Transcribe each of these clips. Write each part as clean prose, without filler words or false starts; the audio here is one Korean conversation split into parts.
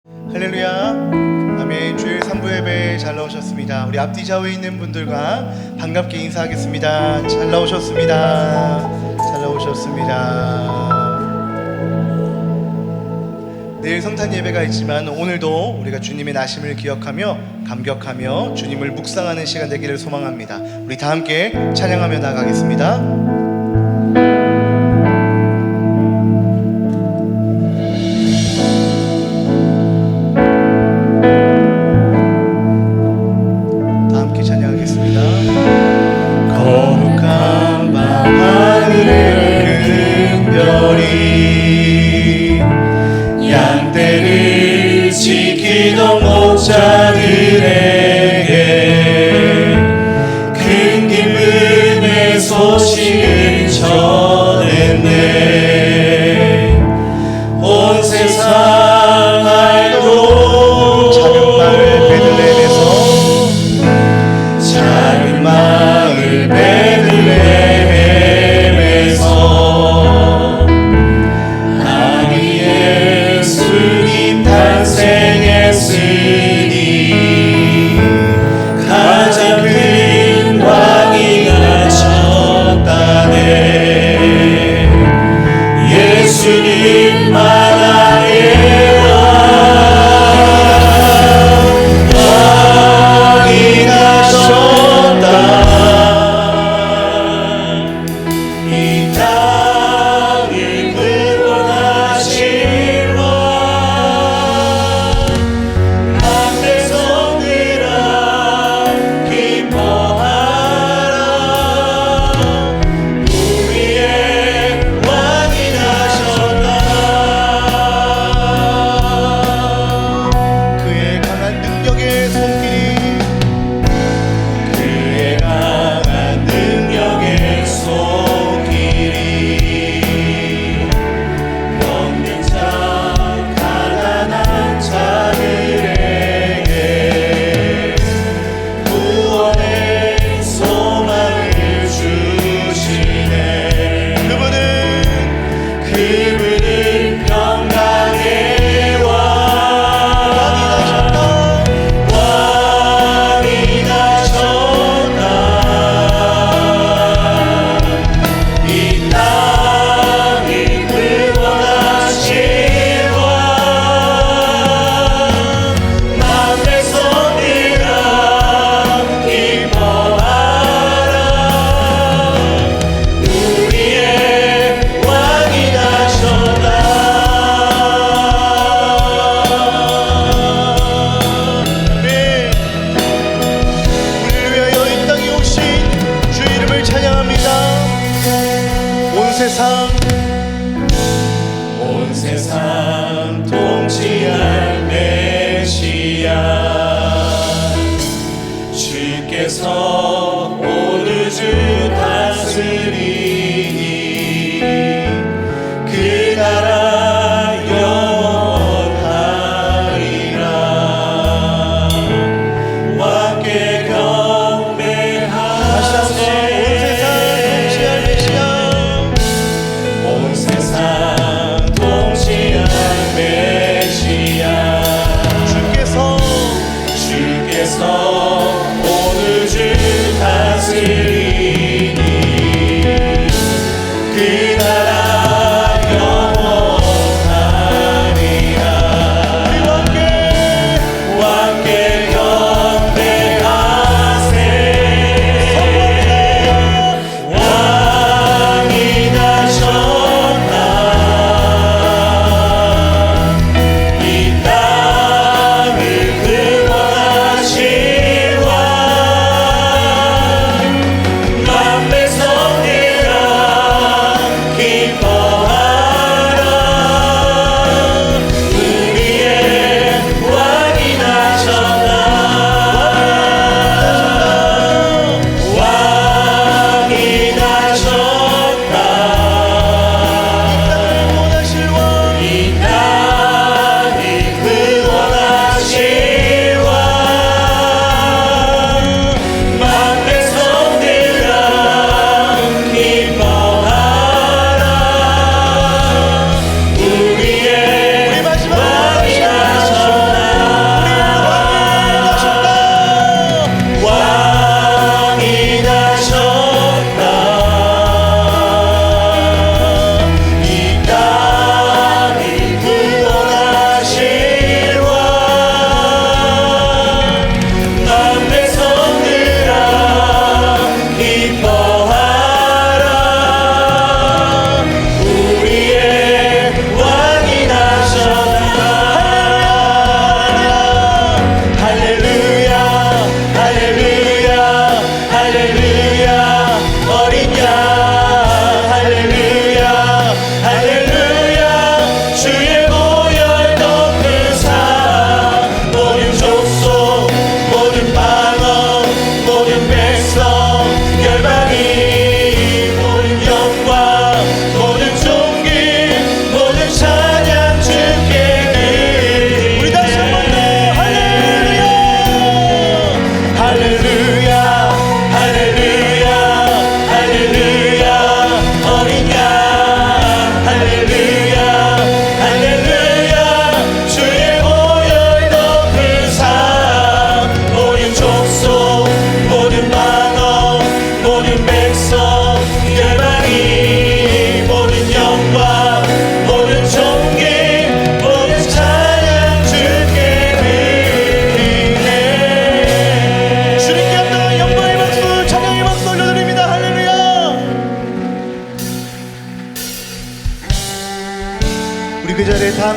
할렐루야. 아멘. 주일 3부 예배 잘 나오셨습니다. 우리 앞뒤 좌우에 있는 분들과 반갑게 인사하겠습니다. 잘 나오셨습니다. 잘 나오셨습니다. 내일 성탄 예배가 있지만 오늘도 우리가 주님의 나심을 기억하며 감격하며 주님을 묵상하는 시간 되기를 소망합니다. 우리 다 함께 찬양하며 나가겠습니다. 거룩한 밤 하늘의 큰 별이 양떼를 지키던 목자들에게 큰 기쁨의 소식을 전했네. 온 세상 알고 작은 마을 베들레헴에서 아기 예수님 탄생했으니 가장 큰 왕이 나셨다네. 예수님 만왕의 왕이 나셨다. 이 땅을 구원하실 왕, 만 백성들아 기뻐하라. 우리의 왕이 나셨다. 그의 강한 능력의 손길이 그의 강한 능력의 손길이 병든 자 가난한 자들에게 구원의 소망을 주시네. 그분은 평강의 왕이 나셨다. 왕이 나셨다. 이 땅을 구원하실 왕, 만 백성들아 기뻐하라. 우리의 왕이 나셨다. 네, 우리를 위하여 이 땅에 오신 주 이름을 찬양합니다. 온 세상 통치할 메시아 주께서 온 우주 다스리니 그 나라 영원하리라. 왕께 경배하세. 온 세상 통치할 메시아 주께서 온 우주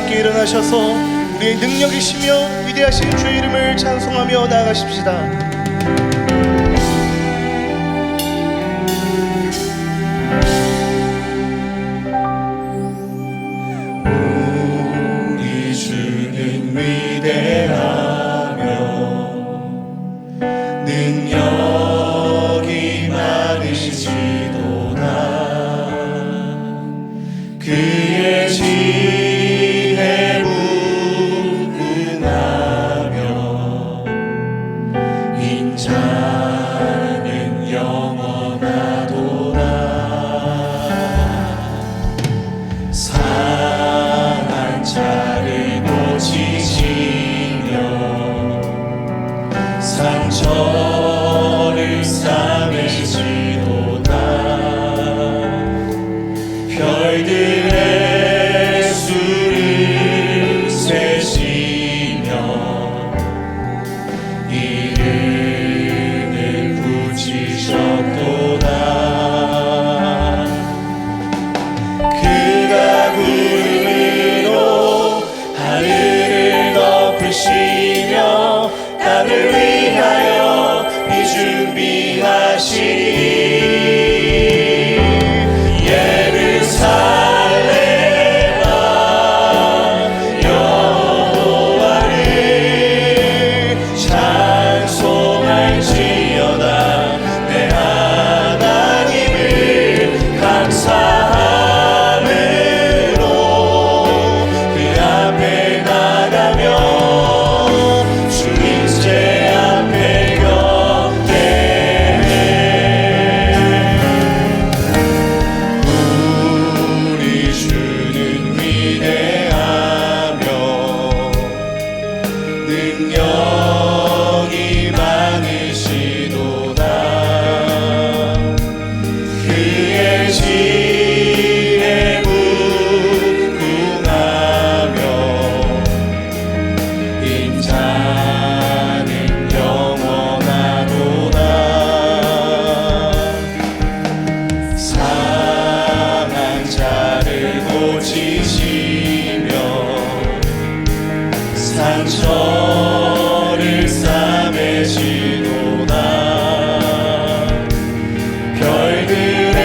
함께 일어나셔서 우리의 능력이시며 위대하신 주의 이름을 찬송하며 나아가십시다. 위대하며 능력이 많으시도다. 그의 지혜 무궁하며 인자는 영원하도다. 상한 자를 고치시며 상처를 싸매시도다. 별들의 수를 세시며 이름을 붙이셨도다. 그가 구름으로 하늘을 덮으시며 땅을 위하여 비 준비하시니 예루살렘아 여호와를 찬송할지어다. 내 하나님을 감사함으로 그 앞에 나가며 주 인재 앞에 경배해. 우리 주는 위대하며 능력이 많으시도다. 그의 지혜 무궁하며 인자는 영원하도다. 상한 자를 고치시며 상처를 싸매시도다. 별들의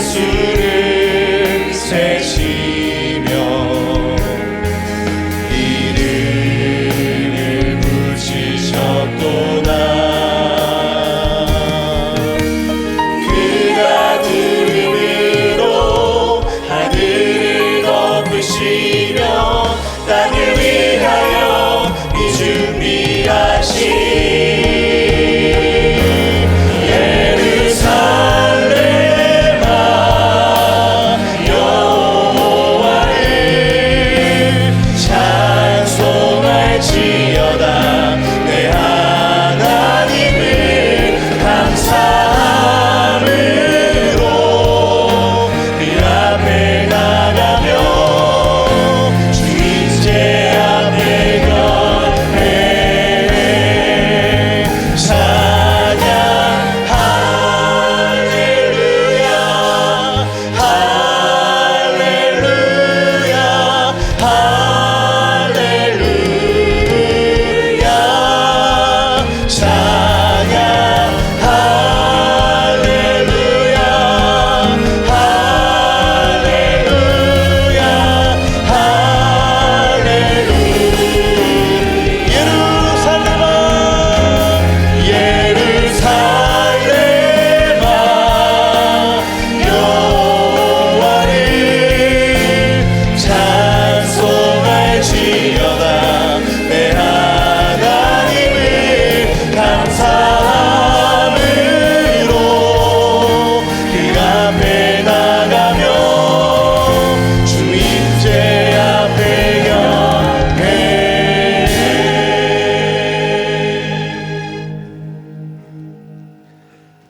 수를 세시며 이름을 붙이셨도다. 그가 구름으로 하늘을 덮으시며 땅을 위하여 비 준비하시니 예루살렘아 여호와를 찬송할지어다. 내 하나님을 감사함으로 그 앞에 나가며 주 인재 앞에 경배해. 찬양 할렐루야 할렐루야 할렐루야. 찬양 할렐루야 할렐루야 할렐루야. 예루살렘아 예루살렘아 여호와를 찬송할지어다. 내 하나님을 감사함으로 그 앞에 나가며 주 인재 앞에 경배해.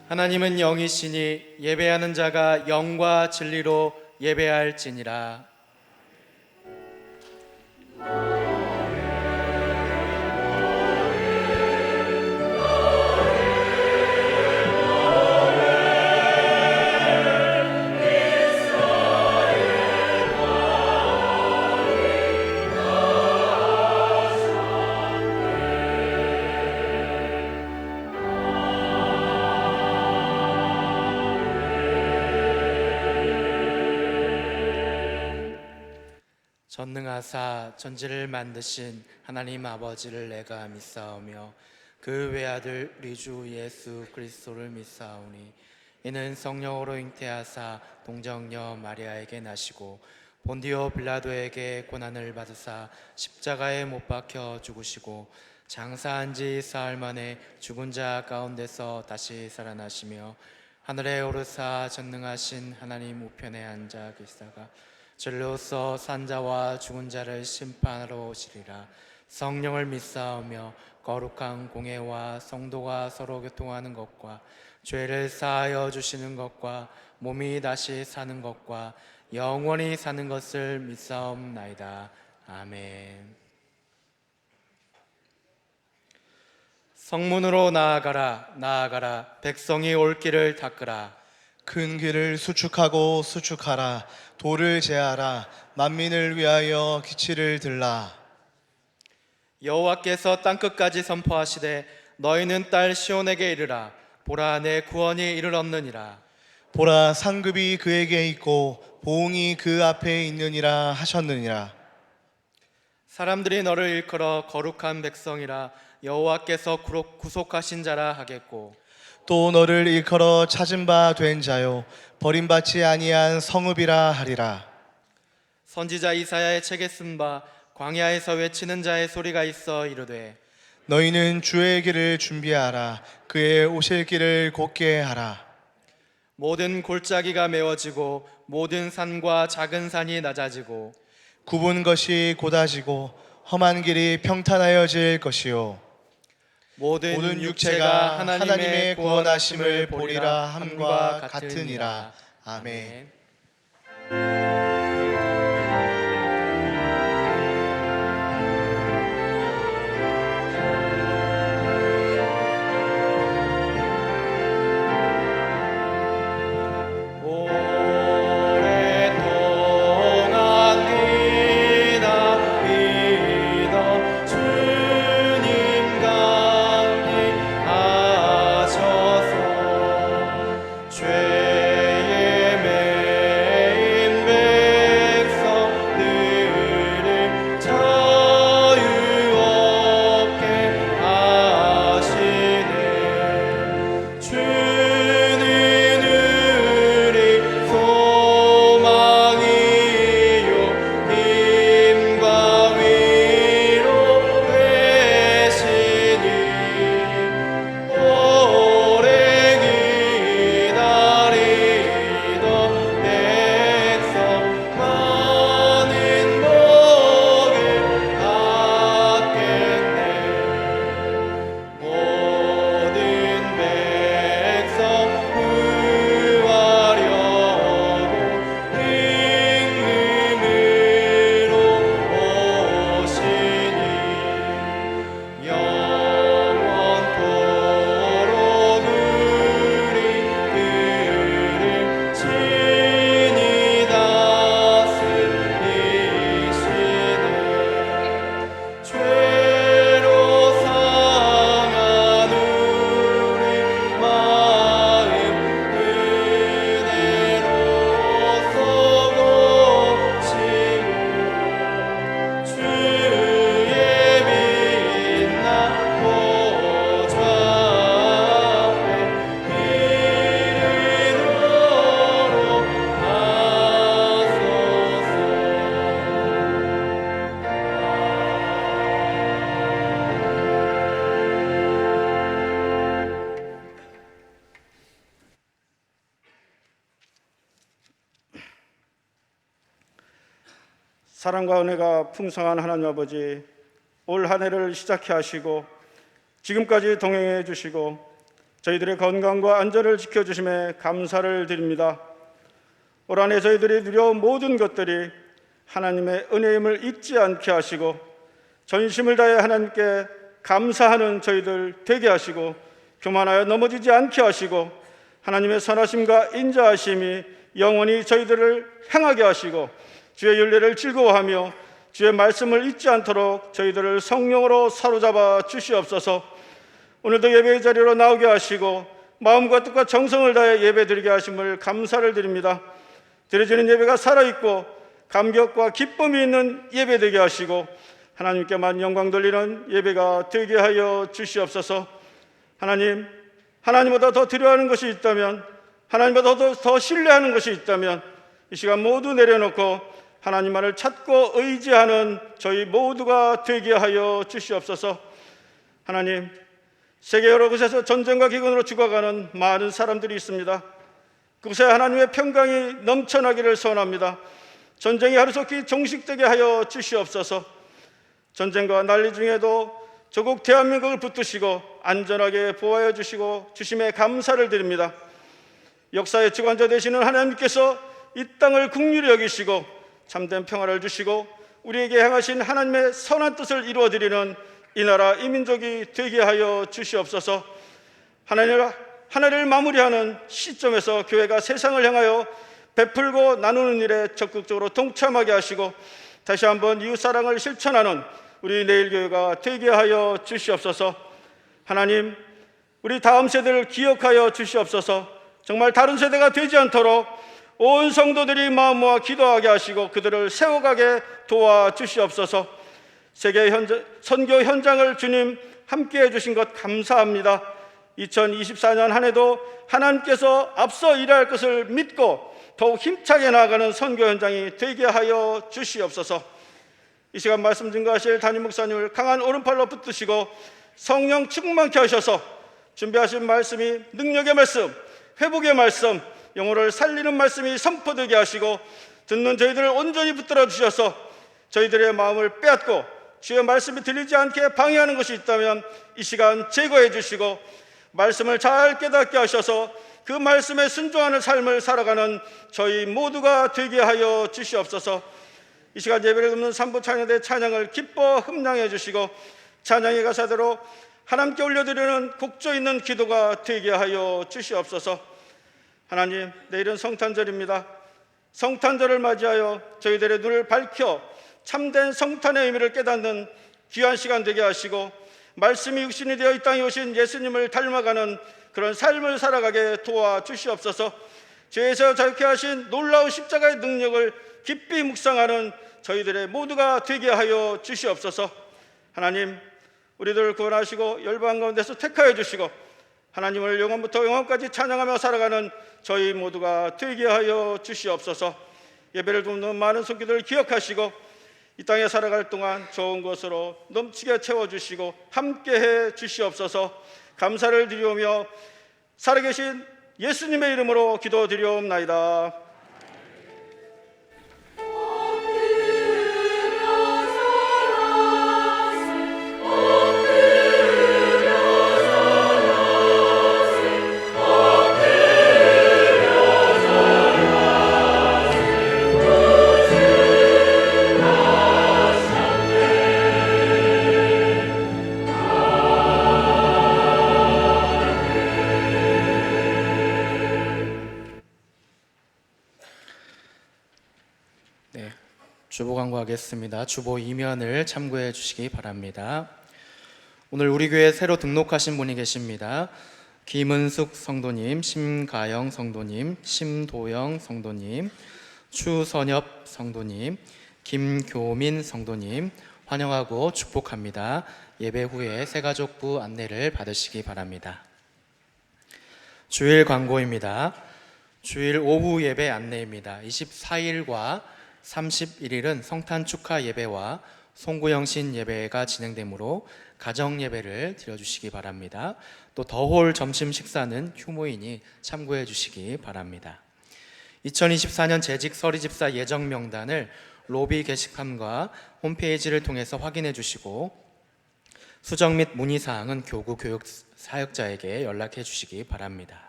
하나님은 영이시니 예배하는 자가 영과 진리로 예배할지니라. 전능하사 전지를 만드신 하나님 아버지를 내가 믿사오며 그 외아들 우리 주 예수 그리스도를 믿사오니 이는 성령으로 잉태하사 동정녀 마리아에게 나시고 본디오 빌라도에게 고난을 받으사 십자가에 못 박혀 죽으시고 장사한 지 사흘 만에 죽은 자 가운데서 다시 살아나시며 하늘에 오르사 전능하신 하나님 우편에 앉아 계시다가 진리로서 산자와 죽은 자를 심판하러 오시리라. 성령을 믿사오며 거룩한 공회와 성도가 서로 교통하는 것과 죄를 사하여 주시는 것과 몸이 다시 사는 것과 영원히 사는 것을 믿사옵나이다. 아멘. 성문으로 나아가라 나아가라 백성이 올 길을 닦으라. 큰 길을 수축하고 수축하라. 돌을 제하라. 만민을 위하여 기치를 들라. 여호와께서 땅끝까지 선포하시되 너희는 딸 시온에게 이르라. 보라 내 구원이 이를 얻느니라. 보라 상급이 그에게 있고 보응이 그 앞에 있느니라 하셨느니라. 사람들이 너를 일컬어 거룩한 백성이라 여호와께서 구속하신 자라 하겠고 또 너를 일컬어 찾은 바 된 자요 버림받지 아니한 성읍이라 하리라. 선지자 이사야의 책에 쓴 바 광야에서 외치는 자의 소리가 있어 이르되 너희는 주의 길을 준비하라. 그의 오실 길을 곧게 하라. 모든 골짜기가 메워지고 모든 산과 작은 산이 낮아지고 굽은 것이 곧아지고 험한 길이 평탄하여질 것이요 모든 육체가 하나님의 구원하심을 보리라 함과 같으니라. 아멘. 사랑과 은혜가 풍성한 하나님 아버지, 올 한 해를 시작해 하시고 지금까지 동행해 주시고 저희들의 건강과 안전을 지켜주심에 감사를 드립니다. 올 한 해 저희들이 누려온 모든 것들이 하나님의 은혜임을 잊지 않게 하시고 전심을 다해 하나님께 감사하는 저희들 되게 하시고 교만하여 넘어지지 않게 하시고 하나님의 선하심과 인자하심이 영원히 저희들을 행하게 하시고 주의 윤례를 즐거워하며 주의 말씀을 잊지 않도록 저희들을 성령으로 사로잡아 주시옵소서. 오늘도 예배의 자리로 나오게 하시고 마음과 뜻과 정성을 다해 예배드리게 하심을 감사를 드립니다. 드려지는 예배가 살아있고 감격과 기쁨이 있는 예배 되게 하시고 하나님께만 영광 돌리는 예배가 되게 하여 주시옵소서. 하나님, 하나님보다 더 드려하는 것이 있다면, 하나님보다 더 신뢰하는 것이 있다면 이 시간 모두 내려놓고 하나님만을 찾고 의지하는 저희 모두가 되게 하여 주시옵소서. 하나님, 세계 여러 곳에서 전쟁과 기근으로 죽어가는 많은 사람들이 있습니다. 그곳에 하나님의 평강이 넘쳐나기를 소원합니다. 전쟁이 하루속히 종식되게 하여 주시옵소서. 전쟁과 난리 중에도 조국 대한민국을 붙드시고 안전하게 보호하여 주시고 주심에 감사를 드립니다. 역사의 주관자 되시는 하나님께서 이 땅을 긍휼히 여기시고 참된 평화를 주시고 우리에게 행하신 하나님의 선한 뜻을 이루어드리는 이 나라 이 민족이 되게 하여 주시옵소서. 하나님을 마무리하는 시점에서 교회가 세상을 향하여 베풀고 나누는 일에 적극적으로 동참하게 하시고 다시 한번 이웃사랑을 실천하는 우리 내일교회가 되게 하여 주시옵소서. 하나님, 우리 다음 세대를 기억하여 주시옵소서. 정말 다른 세대가 되지 않도록 온 성도들이 마음 모아 기도하게 하시고 그들을 세워가게 도와주시옵소서. 세계 선교 현장을 주님 함께해 주신 것 감사합니다. 2024년 한 해도 하나님께서 앞서 일할 것을 믿고 더욱 힘차게 나아가는 선교 현장이 되게 하여 주시옵소서. 이 시간 말씀 증거하실 담임 목사님을 강한 오른팔로 붙드시고 성령 충만케 하셔서 준비하신 말씀이 능력의 말씀, 회복의 말씀, 영혼을 살리는 말씀이 선포되게 하시고 듣는 저희들을 온전히 붙들어 주셔서 저희들의 마음을 빼앗고 주의 말씀이 들리지 않게 방해하는 것이 있다면 이 시간 제거해 주시고 말씀을 잘 깨닫게 하셔서 그 말씀에 순종하는 삶을 살아가는 저희 모두가 되게 하여 주시옵소서. 이 시간 예배를 듣는 삼부 찬양대 찬양을 기뻐 흠량해 주시고 찬양의 가사대로 하나님께 올려드리는 곡조 있는 기도가 되게 하여 주시옵소서. 하나님, 내일은 성탄절입니다. 성탄절을 맞이하여 저희들의 눈을 밝혀 참된 성탄의 의미를 깨닫는 귀한 시간 되게 하시고 말씀이 육신이 되어 이 땅에 오신 예수님을 닮아가는 그런 삶을 살아가게 도와주시옵소서. 죄에서 자유케 하신 놀라운 십자가의 능력을 깊이 묵상하는 저희들의 모두가 되게 하여 주시옵소서. 하나님, 우리들을 구원하시고 열방 가운데서 택하여 주시고 하나님을 영원부터 영원까지 찬양하며 살아가는 저희 모두가 되게 하여 주시옵소서. 예배를 돕는 많은 손길들을 기억하시고 이 땅에 살아갈 동안 좋은 것으로 넘치게 채워주시고 함께해 주시옵소서. 감사를 드리오며 살아계신 예수님의 이름으로 기도드리옵나이다. 주보 광고하겠습니다. 주보 이면을 참고해 주시기 바랍니다. 오늘 우리 교회에 새로 등록하신 분이 계십니다. 김은숙 성도님, 심가영 성도님, 심도영 성도님, 추선엽 성도님, 김교민 성도님 환영하고 축복합니다. 예배 후에 새가족부 안내를 받으시기 바랍니다. 주일 광고입니다. 주일 오후 예배 안내입니다. 24일과 31일은 성탄 축하 예배와 송구영신 예배가 진행되므로 가정 예배를 드려주시기 바랍니다. 또 더홀 점심 식사는 휴무이니 참고해 주시기 바랍니다. 2024년 재직 서리집사 예정 명단을 로비 게시판과 홈페이지를 통해서 확인해 주시고 수정 및 문의사항은 교구 교육 사역자에게 연락해 주시기 바랍니다.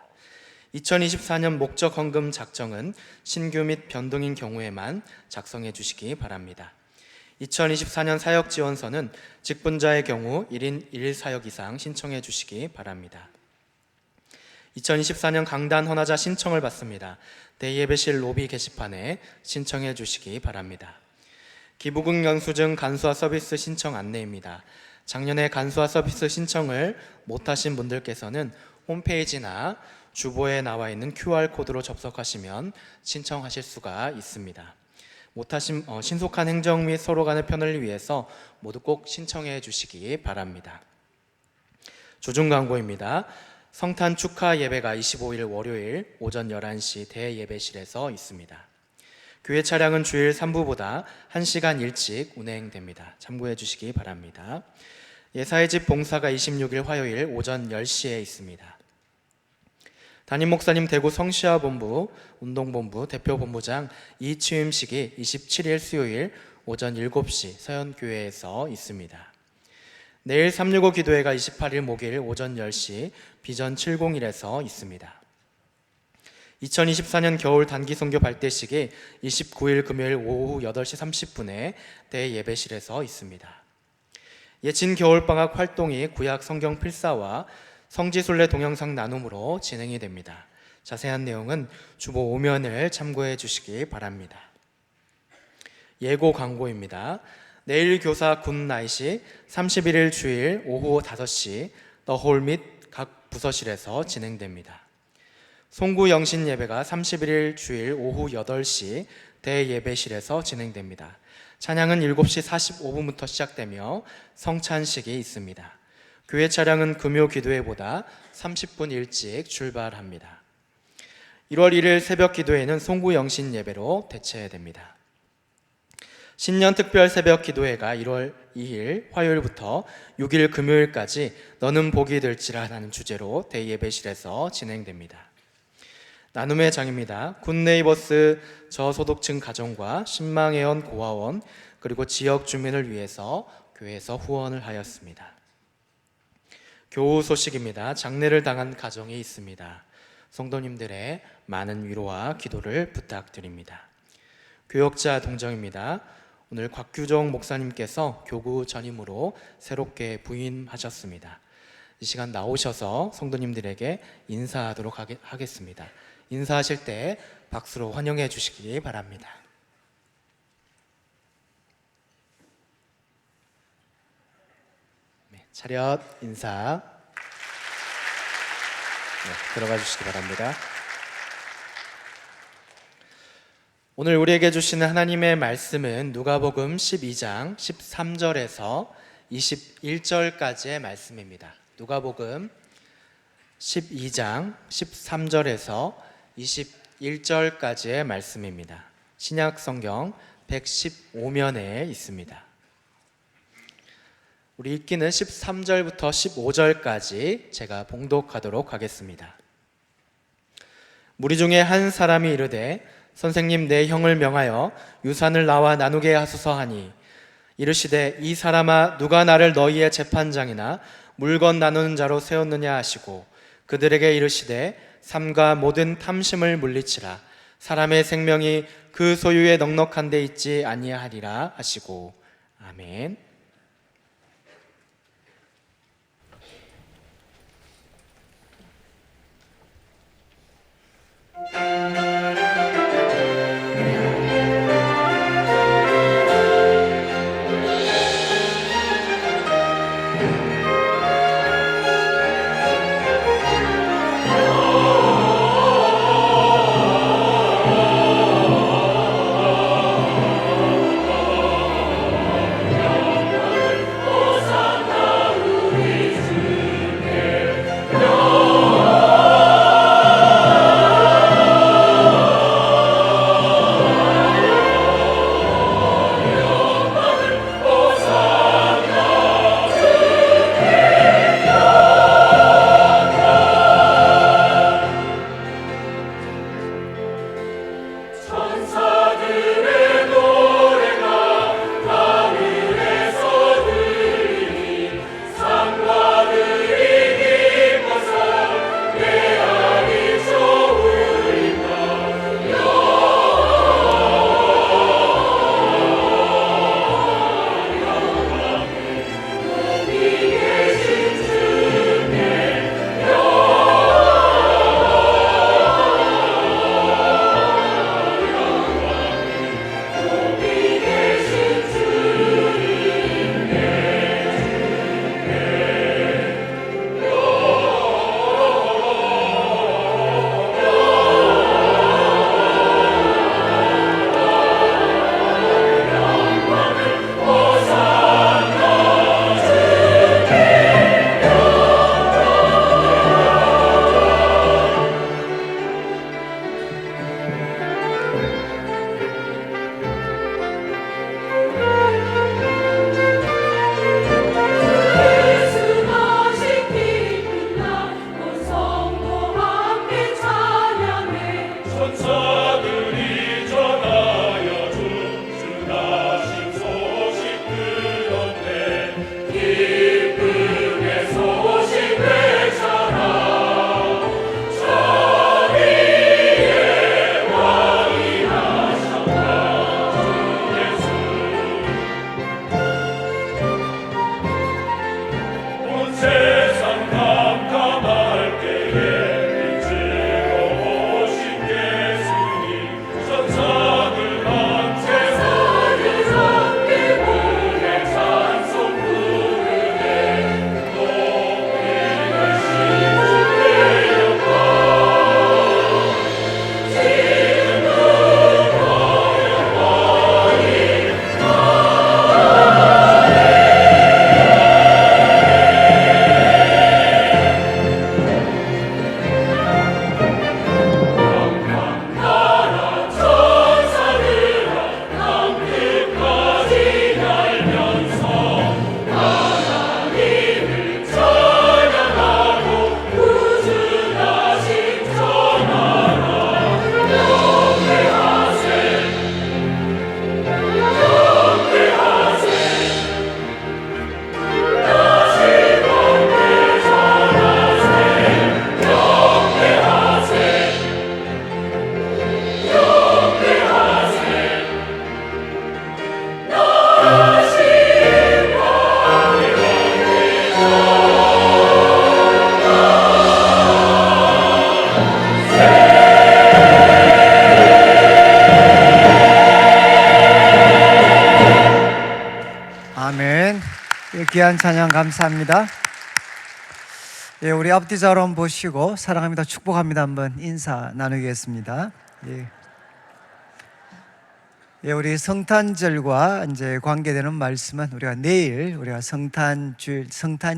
2024년 목적 헌금 작정은 신규 및 변동인 경우에만 작성해 주시기 바랍니다. 2024년 사역 지원서는 직분자의 경우 1인 1 사역 이상 신청해 주시기 바랍니다. 2024년 강단 헌화자 신청을 받습니다. 대예배실 로비 게시판에 신청해 주시기 바랍니다. 기부금 영수증 간수화 서비스 신청 안내입니다. 작년에 간수화 서비스 신청을 못하신 분들께서는 홈페이지나 주보에 나와 있는 QR코드로 접속하시면 신청하실 수가 있습니다. 못하신 신속한 행정 및 서로 간의 편을 위해서 모두 꼭 신청해 주시기 바랍니다. 조중 광고입니다. 성탄 축하 예배가 25일 월요일 오전 11시 대예배실에서 있습니다. 교회 차량은 주일 3부보다 1시간 일찍 운행됩니다. 참고해 주시기 바랍니다. 예사의 집 봉사가 26일 화요일 오전 10시에 있습니다. 담임 목사님 대구 성시아본부 운동본부 대표본부장 이취임식이 27일 수요일 오전 7시 서현교회에서 있습니다. 내일 365 기도회가 28일 목요일 오전 10시 비전 701에서 있습니다. 2024년 겨울 단기 선교 발대식이 29일 금요일 오후 8시 30분에 대예배실에서 있습니다. 예친 겨울방학 활동이 구약 성경 필사와 성지순례 동영상 나눔으로 진행이 됩니다. 자세한 내용은 주보 5면을 참고해 주시기 바랍니다. 예고 광고입니다. 내일 교사 굿나잇이 31일 주일 오후 5시 더홀 및 각 부서실에서 진행됩니다. 송구 영신 예배가 31일 주일 오후 8시 대예배실에서 진행됩니다. 찬양은 7시 45분부터 시작되며 성찬식이 있습니다. 교회 차량은 금요 기도회보다 30분 일찍 출발합니다. 1월 1일 새벽 기도회는 송구 영신 예배로 대체됩니다. 신년 특별 새벽 기도회가 1월 2일 화요일부터 6일 금요일까지 너는 복이 될지라 라는 주제로 대예배실에서 진행됩니다. 나눔의 장입니다. 굿네이버스 저소득층 가정과 신망회원 고아원 그리고 지역 주민을 위해서 교회에서 후원을 하였습니다. 교우 소식입니다. 장례를 당한 가정이 있습니다. 성도님들의 많은 위로와 기도를 부탁드립니다. 교역자 동정입니다. 오늘 곽규정 목사님께서 교구 전임으로 새롭게 부임하셨습니다. 이 시간 나오셔서 성도님들에게 인사하도록 하겠습니다. 인사하실 때 박수로 환영해 주시기 바랍니다. 네, 차렷 인사. 네, 들어가 주시기 바랍니다. 오늘 우리에게 주시는 하나님의 말씀은 누가복음 12장 13절에서 21절까지의 말씀입니다. 누가복음 12장 13절에서 21절까지의 말씀입니다. 신약 성경 115면에 있습니다. 우리 읽기는 13절부터 15절까지 제가 봉독하도록 하겠습니다. 무리 중에 한 사람이 이르되 선생님 내 형을 명하여 유산을 나와 나누게 하소서 하니 이르시되 이 사람아 누가 나를 너희의 재판장이나 물건 나누는 자로 세웠느냐 하시고 그들에게 이르시되 삼가 모든 탐심을 물리치라 사람의 생명이 그 소유에 넉넉한 데 있지 아니하리라 하시고 아멘. 아멘. 예, 귀한 찬양 감사합니다. 예, 우리 앞뒤 자로 보시고 사랑합니다, 축복합니다 한번 인사 나누겠습니다. 예. 예, 우리 성탄절과 이제 관계되는 말씀은 우리가 내일 우리가 성탄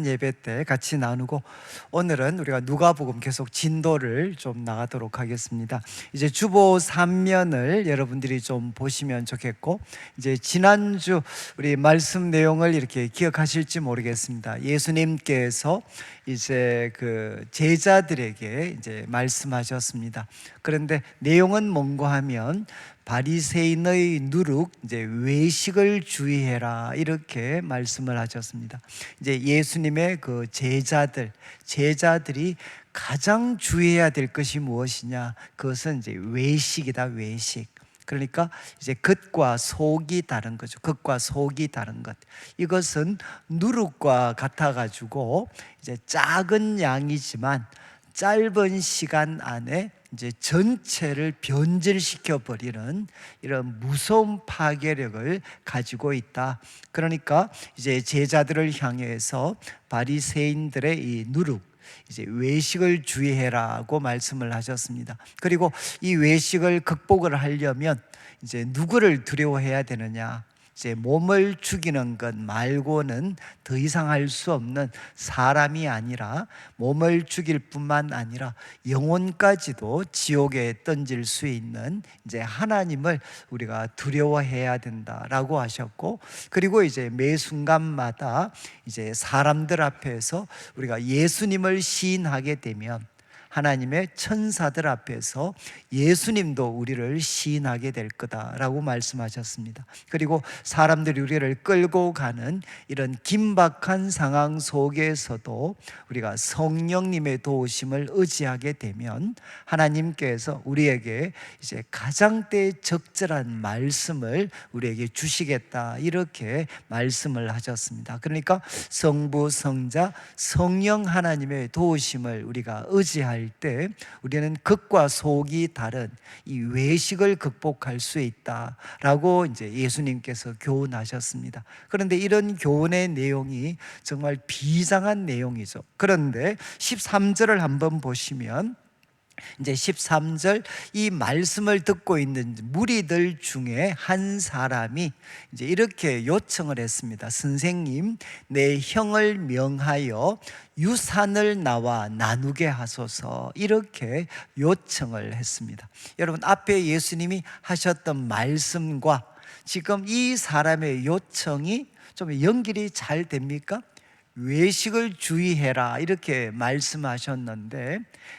예배 때 같이 나누고, 오늘은 우리가 누가복음 계속 진도를 좀 나가도록 하겠습니다. 이제 주보 3면을 여러분들이 좀 보시면 좋겠고, 이제 지난주 우리 말씀 내용을 이렇게 기억하실지 모르겠습니다. 예수님께서 이제 그 제자들에게 이제 말씀하셨습니다. 그런데 내용은 뭔가 하면 바리새인의 누룩, 이제 외식을 주의해라, 이렇게 말씀을 하셨습니다. 이제 예수님의 그 제자들이 가장 주의해야 될 것이 무엇이냐? 그것은 이제 외식이다, 외식. 그러니까 이제 겉과 속이 다른 거죠. 겉과 속이 다른 것. 이것은 누룩과 같아가지고 이제 작은 양이지만 짧은 시간 안에 이제 전체를 변질시켜 버리는 이런 무서운 파괴력을 가지고 있다. 그러니까 이제 제자들을 향해서 바리새인들의 이 누룩, 이제 외식을 주의해라고 말씀을 하셨습니다. 그리고 이 외식을 극복을 하려면 이제 누구를 두려워해야 되느냐? 이제 몸을 죽이는 것 말고는 더 이상 할 수 없는 사람이 아니라, 몸을 죽일 뿐만 아니라 영혼까지도 지옥에 던질 수 있는 이제 하나님을 우리가 두려워해야 된다라고 하셨고, 그리고 이제 매 순간마다 이제 사람들 앞에서 우리가 예수님을 시인하게 되면 하나님의 천사들 앞에서 예수님도 우리를 시인하게 될 거다라고 말씀하셨습니다. 그리고 사람들이 우리를 끌고 가는 이런 긴박한 상황 속에서도 우리가 성령님의 도우심을 의지하게 되면 하나님께서 우리에게 이제 가장 때 적절한 말씀을 우리에게 주시겠다, 이렇게 말씀을 하셨습니다. 그러니까 성부, 성자, 성령 하나님의 도우심을 우리가 의지할 때 우리는 겉과 속이 다른 이 외식을 극복할 수 있다라고 이제 예수님께서 교훈하셨습니다. 그런데 이런 교훈의 내용이 정말 비장한 내용이죠. 그런데 13절을 한번 보시면 이제 13절, 이 말씀을 듣고 있는 무리들 중에 한 사람이 이제 이렇게 요청을 했습니다. 선생님, 내 형을 명하여 유산을 나와 나누게 하소서, 이렇게 요청을 했습니다. 여러분, 앞에 예수님이 하셨던 말씀과 지금 이 사람의 요청이 좀 연결이 잘 됩니까? 외식을 주의해라, 이렇게 말씀하셨는데,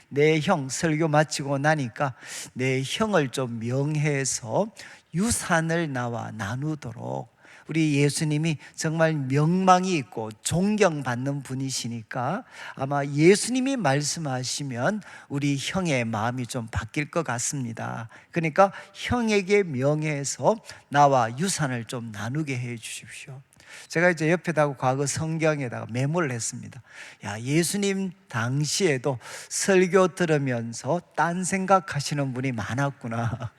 내 형, 설교 마치고 나니까 내 형을 좀 명해서 유산을 나와 나누도록, 우리 예수님이 정말 명망이 있고 존경받는 분이시니까 아마 예수님이 말씀하시면 우리 형의 마음이 좀 바뀔 것 같습니다. 그러니까 형에게 명해서 나와 유산을 좀 나누게 해 주십시오. 제가 이제 옆에다가 과거 성경에다가 메모를 했습니다. 야, 예수님 당시에도 설교 들으면서 딴 생각하시는 분이 많았구나.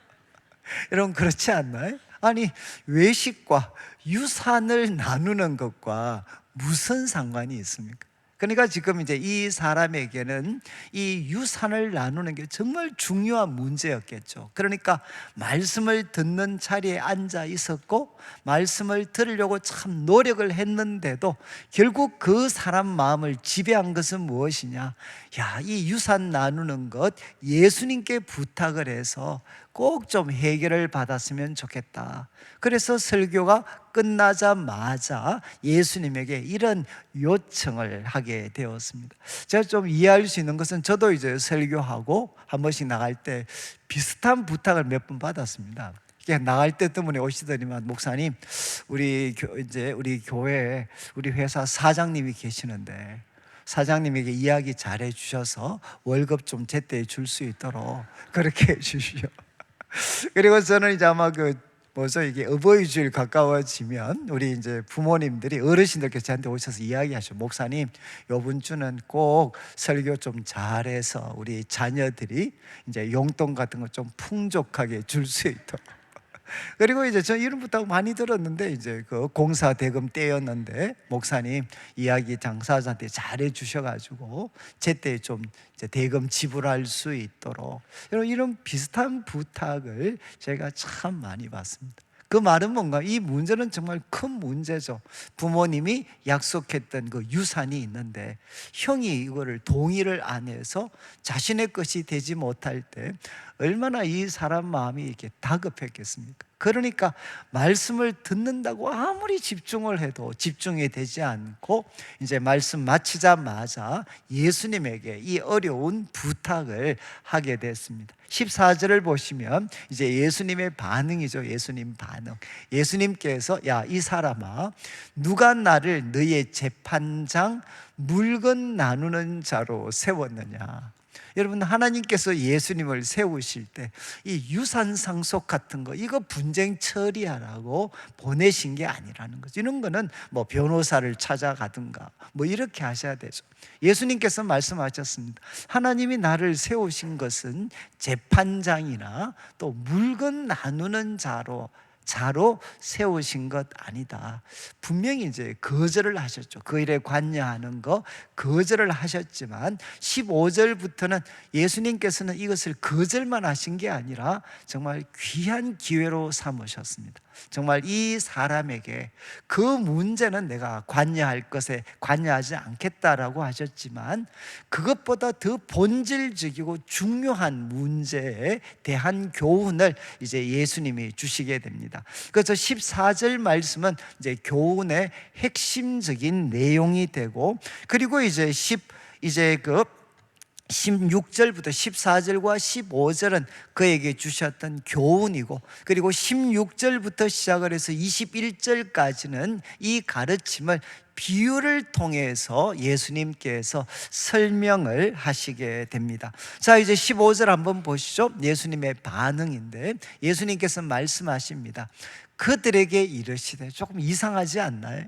여러분, 그렇지 않나요? 아니, 외식과 유산을 나누는 것과 무슨 상관이 있습니까? 그러니까 지금 이제 이 사람에게는 이 유산을 나누는 게 정말 중요한 문제였겠죠. 그러니까 말씀을 듣는 자리에 앉아 있었고 말씀을 들으려고 참 노력을 했는데도 결국 그 사람 마음을 지배한 것은 무엇이냐? 야, 이 유산 나누는 것 예수님께 부탁을 해서 꼭 좀 해결을 받았으면 좋겠다. 그래서 설교가 끝나자마자 예수님에게 이런 요청을 하게 되었습니다. 제가 좀 이해할 수 있는 것은, 저도 이제 설교하고 한 번씩 나갈 때 비슷한 부탁을 몇 번 받았습니다. 나갈 때 때문에 오시더니만, 목사님, 우리 교회에 우리 회사 사장님이 계시는데 사장님에게 이야기 잘해 주셔서 월급 좀 제때 줄 수 있도록 그렇게 해 주시오. 그리고 저는 이제 아마 이게 어버이 주일 가까워지면 우리 이제 부모님들이, 어르신들께서 저한테 오셔서 이야기하셔. 목사님, 요번 주는 꼭 설교 좀 잘해서 우리 자녀들이 이제 용돈 같은 거 좀 풍족하게 줄 수 있도록. 그리고 이제 저 이런 부탁 많이 들었는데 이제 그 공사 대금 때였는데 목사님 이야기 당사자한테 잘해 주셔가지고 제때 좀 이제 대금 지불할 수 있도록 이런 비슷한 부탁을 제가 참 많이 받습니다. 그 말은 뭔가 이 문제는 정말 큰 문제죠. 부모님이 약속했던 그 유산이 있는데 형이 이거를 동의를 안 해서 자신의 것이 되지 못할 때 얼마나 이 사람 마음이 이렇게 다급했겠습니까? 그러니까 말씀을 듣는다고 아무리 집중을 해도 집중이 되지 않고 이제 말씀 마치자마자 예수님에게 이 어려운 부탁을 하게 됐습니다. 14절을 보시면 이제 예수님의 반응이죠. 예수님 반응. 예수님께서 야, 이 사람아, 누가 나를 너의 재판장, 물건 나누는 자로 세웠느냐? 여러분, 하나님께서 예수님을 세우실 때 이 유산 상속 같은 거 이거 분쟁 처리하라고 보내신 게 아니라는 거죠. 이런 거는 뭐 변호사를 찾아가든가 뭐 이렇게 하셔야 되죠. 예수님께서 말씀하셨습니다. 하나님이 나를 세우신 것은 재판장이나 또 물건 나누는 자로 세우신 것 아니다. 분명히 이제 거절을 하셨죠. 그 일에 관여하는 거 거절을 하셨지만 15절부터는 예수님께서는 이것을 거절만 하신 게 아니라 정말 귀한 기회로 삼으셨습니다. 정말 이 사람에게 그 문제는 내가 관여할 것에 관여하지 않겠다라고 하셨지만 그것보다 더 본질적이고 중요한 문제에 대한 교훈을 이제 예수님이 주시게 됩니다. 그래서 14절 말씀은 이제 교훈의 핵심적인 내용이 되고 그리고 이제 16절부터 14절과 15절은 그에게 주셨던 교훈이고 그리고 16절부터 시작을 해서 21절까지는 이 가르침을 비유를 통해서 예수님께서 설명을 하시게 됩니다. 자, 이제 15절 한번 보시죠. 예수님의 반응인데 예수님께서 말씀하십니다. 그들에게 이르시되, 조금 이상하지 않나요?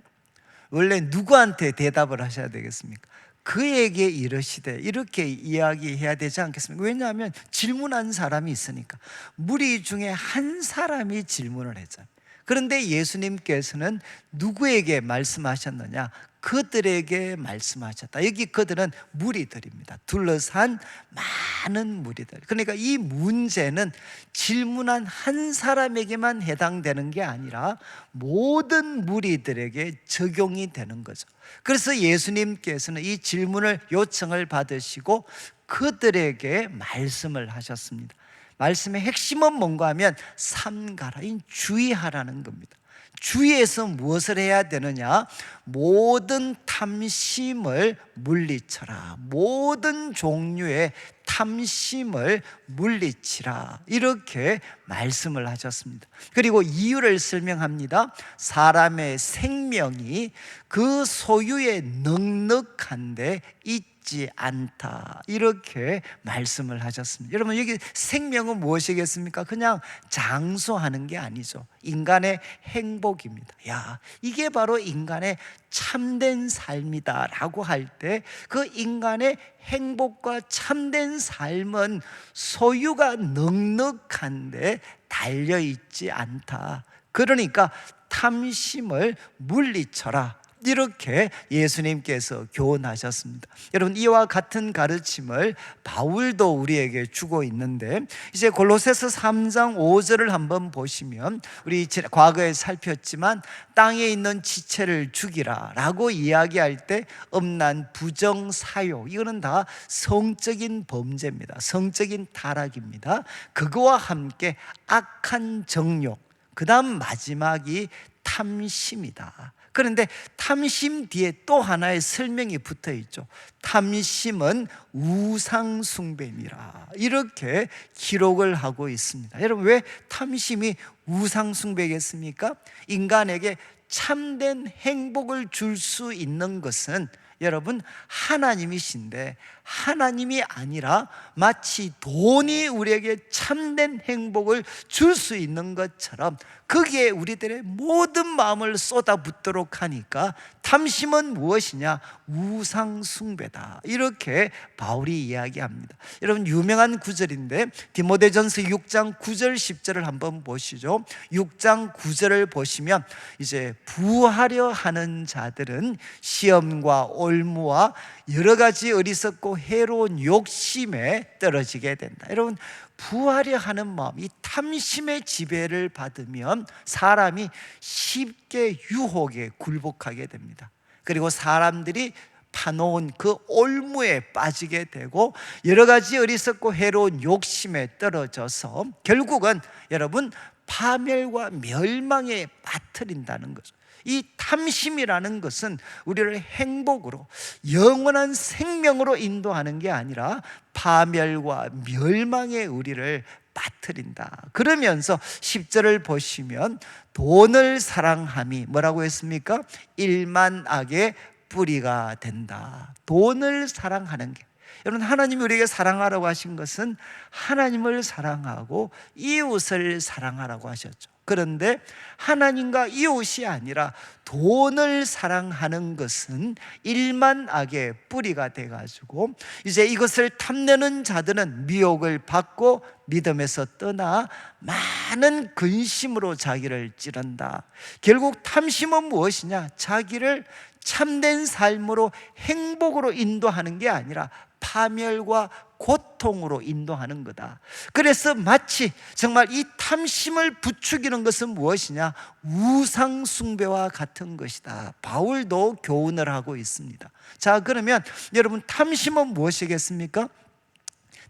원래 누구한테 대답을 하셔야 되겠습니까? 그에게 이르시되 이렇게 이야기해야 되지 않겠습니까? 왜냐하면 질문한 사람이 있으니까. 무리 중에 한 사람이 질문을 했잖아요. 그런데 예수님께서는 누구에게 말씀하셨느냐? 그들에게 말씀하셨다. 여기 그들은 무리들입니다. 둘러싼 많은 무리들. 그러니까 이 문제는 질문한 한 사람에게만 해당되는 게 아니라 모든 무리들에게 적용이 되는 거죠. 그래서 예수님께서는 이 질문을 요청을 받으시고 그들에게 말씀을 하셨습니다. 말씀의 핵심은 뭔가 하면 삼가라, 주의하라는 겁니다. 주의해서 무엇을 해야 되느냐? 모든 탐심을 물리쳐라. 모든 종류의 탐심을 물리치라. 이렇게 말씀을 하셨습니다. 그리고 이유를 설명합니다. 사람의 생명이 그 소유에 넉넉한데 있지 않다. 이렇게 말씀을 하셨습니다. 여러분, 여기 생명은 무엇이겠습니까? 그냥 장수하는 게 아니죠. 인간의 행복입니다. 야, 이게 바로 인간의 참된 삶이다 라고 할 때 그 인간의 행복과 참된 삶은 소유가 넉넉한데 달려있지 않다. 그러니까 탐심을 물리쳐라. 이렇게 예수님께서 교훈하셨습니다. 여러분, 이와 같은 가르침을 바울도 우리에게 주고 있는데 이제 골로새서 3장 5절을 한번 보시면 우리 과거에 살폈지만 땅에 있는 지체를 죽이라 라고 이야기할 때 엄난 부정 사욕, 이거는 다 성적인 범죄입니다. 성적인 타락입니다. 그거와 함께 악한 정욕, 그 다음 마지막이 탐심이다. 그런데 탐심 뒤에 또 하나의 설명이 붙어 있죠. 탐심은 우상숭배니라. 이렇게 기록을 하고 있습니다. 여러분, 왜 탐심이 우상숭배겠습니까? 인간에게 참된 행복을 줄 수 있는 것은 여러분 하나님이신데 하나님이 아니라 마치 돈이 우리에게 참된 행복을 줄 수 있는 것처럼 거기에 우리들의 모든 마음을 쏟아붓도록 하니까 탐심은 무엇이냐? 우상 숭배다. 이렇게 바울이 이야기합니다. 여러분, 유명한 구절인데 디모데전서 6장 9절 10절을 한번 보시죠. 6장 9절을 보시면 이제 부하려 하는 자들은 시험과 올무와 여러 가지 어리석고 해로운 욕심에 떨어지게 된다. 여러분, 부하려 하는 마음, 이 탐심의 지배를 받으면 사람이 쉽게 유혹에 굴복하게 됩니다. 그리고 사람들이 파놓은 그 올무에 빠지게 되고 여러 가지 어리석고 해로운 욕심에 떨어져서 결국은 여러분 파멸과 멸망에 빠뜨린다는 거죠. 이 탐심이라는 것은 우리를 행복으로 영원한 생명으로 인도하는 게 아니라 파멸과 멸망에 우리를 빠뜨린다. 그러면서 10절을 보시면 돈을 사랑함이 뭐라고 했습니까? 일만악의 뿌리가 된다. 돈을 사랑하는 게, 여러분, 하나님이 우리에게 사랑하라고 하신 것은 하나님을 사랑하고 이웃을 사랑하라고 하셨죠. 그런데 하나님과 이웃이 아니라 돈을 사랑하는 것은 일만악의 뿌리가 돼가지고 이제 이것을 탐내는 자들은 미혹을 받고 믿음에서 떠나 많은 근심으로 자기를 찌른다. 결국 탐심은 무엇이냐? 자기를 참된 삶으로 행복으로 인도하는 게 아니라 파멸과 고통으로 인도하는 거다. 그래서 마치 정말 이 탐심을 부추기는 것은 무엇이냐? 우상 숭배와 같은 것이다. 바울도 교훈을 하고 있습니다. 자, 그러면 여러분, 탐심은 무엇이겠습니까?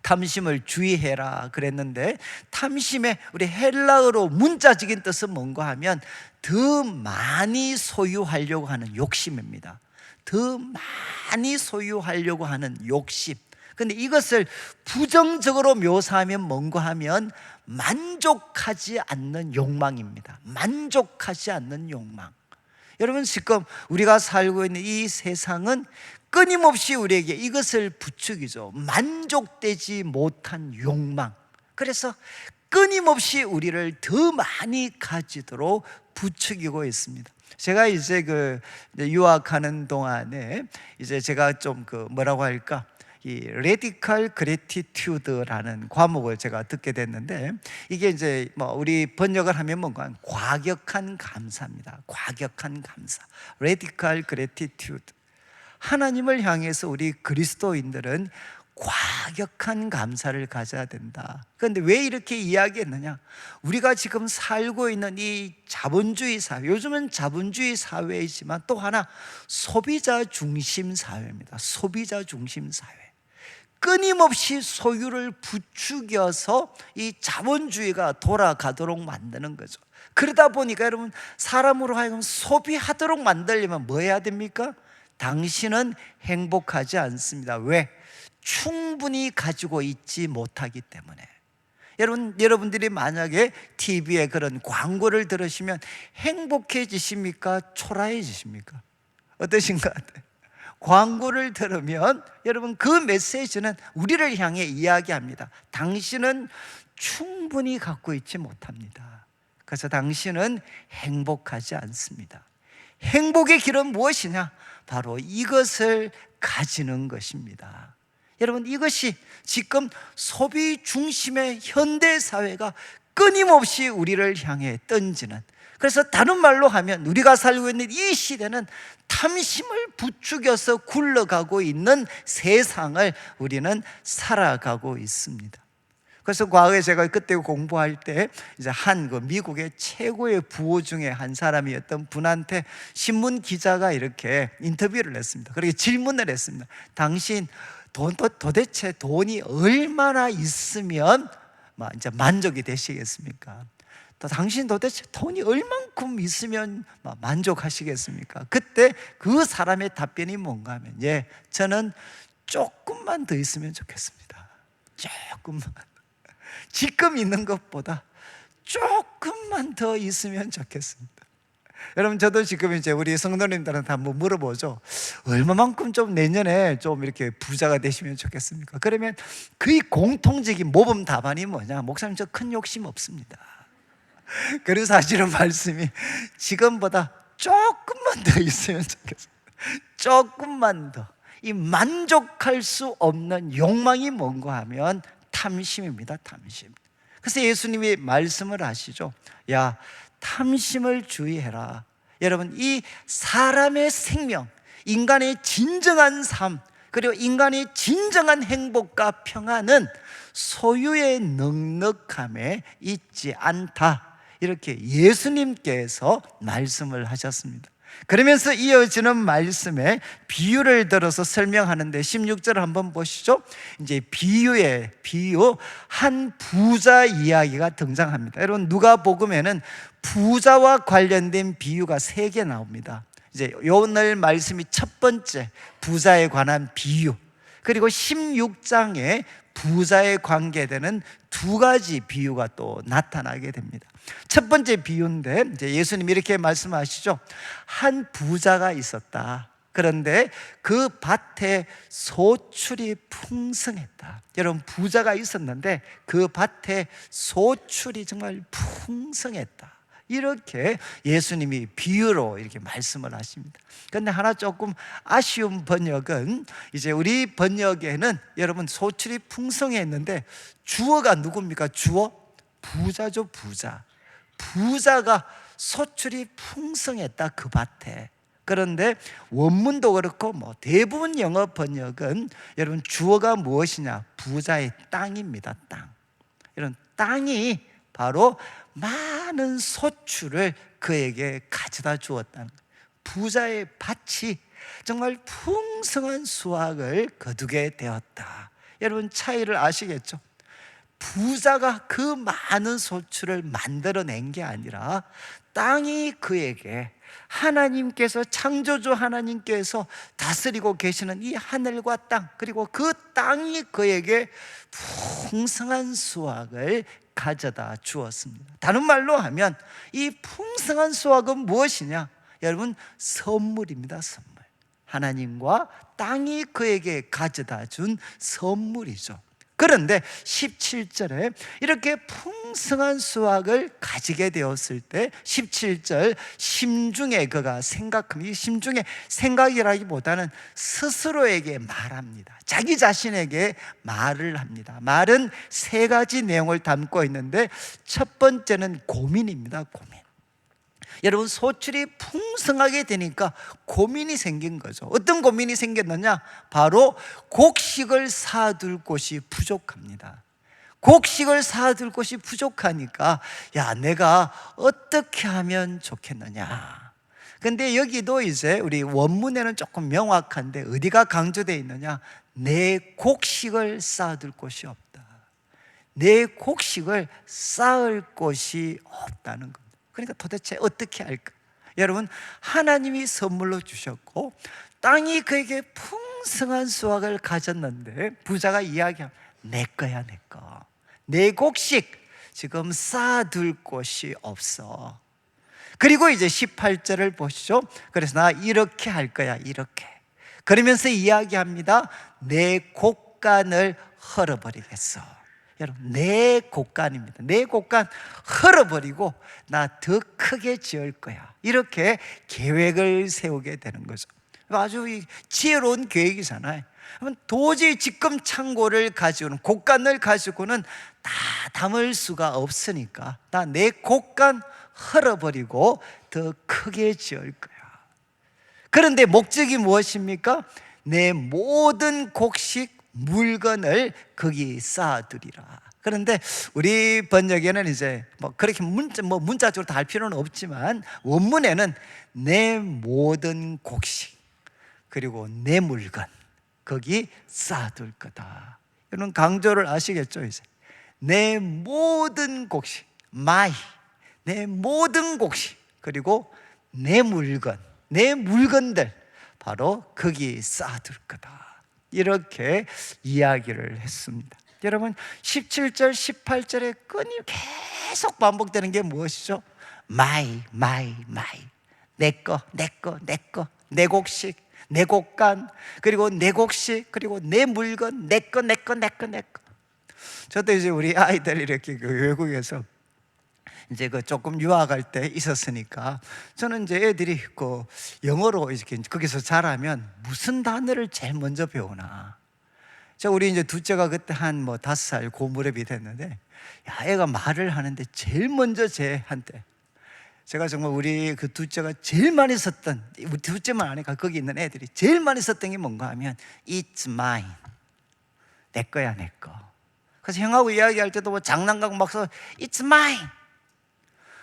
탐심을 주의해라 그랬는데, 탐심의 우리 헬라어로 문자적인 뜻은 뭔가 하면 더 많이 소유하려고 하는 욕심입니다. 더 많이 소유하려고 하는 욕심. 근데 이것을 부정적으로 묘사하면 뭔가 하면 만족하지 않는 욕망입니다. 만족하지 않는 욕망. 여러분, 지금 우리가 살고 있는 이 세상은 끊임없이 우리에게 이것을 부추기죠. 만족되지 못한 욕망. 그래서 끊임없이 우리를 더 많이 가지도록 부추기고 있습니다. 제가 이제 유학하는 동안에 이제 제가 좀 뭐라고 할까? 이 Radical Gratitude라는 과목을 제가 듣게 됐는데, 이게 이제 우리 번역을 하면 뭔가 과격한 감사입니다. 과격한 감사. Radical Gratitude. 하나님을 향해서 우리 그리스도인들은 과격한 감사를 가져야 된다. 그런데 왜 이렇게 이야기했느냐? 우리가 지금 살고 있는 이 자본주의 사회, 요즘은 자본주의 사회이지만 또 하나 소비자 중심 사회입니다. 소비자 중심 사회. 끊임없이 소유를 부추겨서 이 자본주의가 돌아가도록 만드는 거죠. 그러다 보니까 여러분, 사람으로 하여금 소비하도록 만들려면 뭐 해야 됩니까? 당신은 행복하지 않습니다. 왜? 충분히 가지고 있지 못하기 때문에. 여러분들이 만약에 TV에 그런 광고를 들으시면 행복해지십니까? 초라해지십니까? 어떠신 것 같아요? 광고를 들으면 여러분, 그 메시지는 우리를 향해 이야기합니다. 당신은 충분히 갖고 있지 못합니다. 그래서 당신은 행복하지 않습니다. 행복의 길은 무엇이냐? 바로 이것을 가지는 것입니다. 여러분, 이것이 지금 소비 중심의 현대 사회가 끊임없이 우리를 향해 던지는, 그래서 다른 말로 하면 우리가 살고 있는 이 시대는 탐심을 부추겨서 굴러가고 있는 세상을 우리는 살아가고 있습니다. 그래서 과거에 제가 그때 공부할 때 이제 미국의 최고의 부호 중에 한 사람이었던 분한테 신문 기자가 이렇게 인터뷰를 했습니다. 그렇게 질문을 했습니다. 당신 도대체 돈이 얼마나 있으면 이제 만족이 되시겠습니까? 또 당신 도대체 돈이 얼만큼 있으면 만족하시겠습니까? 그때 그 사람의 답변이 뭔가 하면, 저는 조금만 더 있으면 좋겠습니다. 조금만. 지금 있는 것보다 조금만 더 있으면 좋겠습니다. 여러분, 저도 지금 이제 우리 성도님들한테 한번 물어보죠. 얼마만큼 좀 내년에 좀 이렇게 부자가 되시면 좋겠습니까? 그러면 거의 공통적인 모범 답안이 뭐냐? 목사님, 저 큰 욕심 없습니다. 그래서 사실은 말씀이 지금보다 조금만 더 있으면 좋겠어요. 조금만 더. 이 만족할 수 없는 욕망이 뭔가 하면 탐심입니다. 탐심. 그래서 예수님이 말씀을 하시죠. 야, 탐심을 주의해라. 여러분, 이 사람의 생명, 인간의 진정한 삶, 그리고 인간의 진정한 행복과 평안은 소유의 넉넉함에 있지 않다. 이렇게 예수님께서 말씀을 하셨습니다. 그러면서 이어지는 말씀에 비유를 들어서 설명하는데 16절 한번 보시죠. 이제 비유 한 부자 이야기가 등장합니다. 여러분, 누가복음에는 부자와 관련된 비유가 3개 나옵니다. 이제 오늘 말씀이 첫 번째 부자에 관한 비유, 그리고 16장에 부자에 관계되는 2가지 비유가 또 나타나게 됩니다. 첫 번째 비유인데 이제 예수님이 이렇게 말씀하시죠. 한 부자가 있었다. 그런데 그 밭에 소출이 풍성했다. 여러분, 부자가 있었는데 그 밭에 소출이 정말 풍성했다. 이렇게 예수님이 비유로 이렇게 말씀을 하십니다. 그런데 하나 조금 아쉬운 번역은, 이제 우리 번역에는 여러분 소출이 풍성했는데 주어가 누굽니까? 주어? 부자죠, 부자. 부자가 소출이 풍성했다, 그 밭에. 그런데 원문도 그렇고 대부분 영어 번역은 여러분 주어가 무엇이냐? 부자의 땅입니다. 땅. 이런 땅이 바로 많은 소출을 그에게 가져다 주었다는 거예요. 부자의 밭이 정말 풍성한 수확을 거두게 되었다. 여러분, 차이를 아시겠죠? 부자가 그 많은 소출을 만들어낸 게 아니라 땅이 그에게, 하나님께서, 창조주 하나님께서 다스리고 계시는 이 하늘과 땅, 그리고 그 땅이 그에게 풍성한 수확을 가져다 주었습니다. 다른 말로 하면 이 풍성한 수확은 무엇이냐? 여러분, 선물입니다. 선물. 하나님과 땅이 그에게 가져다 준 선물이죠. 그런데 17절에 이렇게 풍성한 수확을 가지게 되었을 때 17절, 심중에 그가 생각합니다. 이 심중에 생각이라기보다는 스스로에게 말합니다. 자기 자신에게 말을 합니다. 말은 3가지 내용을 담고 있는데 첫 번째는 고민입니다. 고민. 여러분, 소출이 풍성하게 되니까 고민이 생긴 거죠. 어떤 고민이 생겼느냐? 바로 곡식을 사둘 곳이 부족합니다. 곡식을 사둘 곳이 부족하니까 야, 내가 어떻게 하면 좋겠느냐. 근데 여기도 이제 우리 원문에는 조금 명확한데 어디가 강조되어 있느냐? 내 곡식을 쌓아둘 곳이 없다. 내 곡식을 쌓을 곳이 없다는 겁니다. 그러니까 도대체 어떻게 할까? 여러분, 하나님이 선물로 주셨고 땅이 그에게 풍성한 수확을 가졌는데 부자가 이야기하면 내 거야, 내 거. 내 곡식 지금 쌓아둘 곳이 없어. 그리고 이제 18절을 보시죠. 그래서 나 이렇게 할 거야, 이렇게. 그러면서 이야기합니다. 내 곡간을 헐어버리겠어. 여러분, 내 곡간입니다. 내 곡간 헐어버리고 나 더 크게 지을 거야. 이렇게 계획을 세우게 되는 거죠. 아주 지혜로운 계획이잖아요. 도저히 지금 창고를 가지고는, 곡간을 가지고는 다 담을 수가 없으니까 나 내 곡간 헐어버리고 더 크게 지을 거야. 그런데 목적이 무엇입니까? 내 모든 곡식 물건을 거기 쌓아두리라. 그런데 우리 번역에는 이제 그렇게 문자적으로 다 할 필요는 없지만 원문에는 내 모든 곡식 그리고 내 물건 거기 쌓아둘 거다. 이런 강조를 아시겠죠? 이제 내 모든 곡식, 내 모든 곡식 그리고 내 물건, 내 물건들 바로 거기 쌓아둘 거다. 이렇게 이야기를 했습니다. 여러분, 17절, 18절에 끊임 계속 반복되는 게 무엇이죠? 마이. 내 거, 내 곡식, 내 곡간, 그리고 내 곡식, 그리고 내 물건, 내 거. 저도 이제 우리 아이들 이렇게 외국에서 이제 그 조금 유학할 때 있었으니까 저는 이제 애들이 그 영어로 이렇게 거기서 자라면 무슨 단어를 제일 먼저 배우나. 자, 우리 이제 둘째가 그때 한 뭐 5살 고무렵이 됐는데, 야, 애가 말을 하는데 제일 먼저 쟤한테, 제가 정말 우리 그 둘째가 제일 많이 썼던, 우리 둘째만 아니까 거기 있는 애들이 제일 많이 썼던 게 뭔가 하면 It's mine. 내 거야, 내 거. 그래서 형하고 이야기할 때도 뭐 장난감 막 써 It's mine.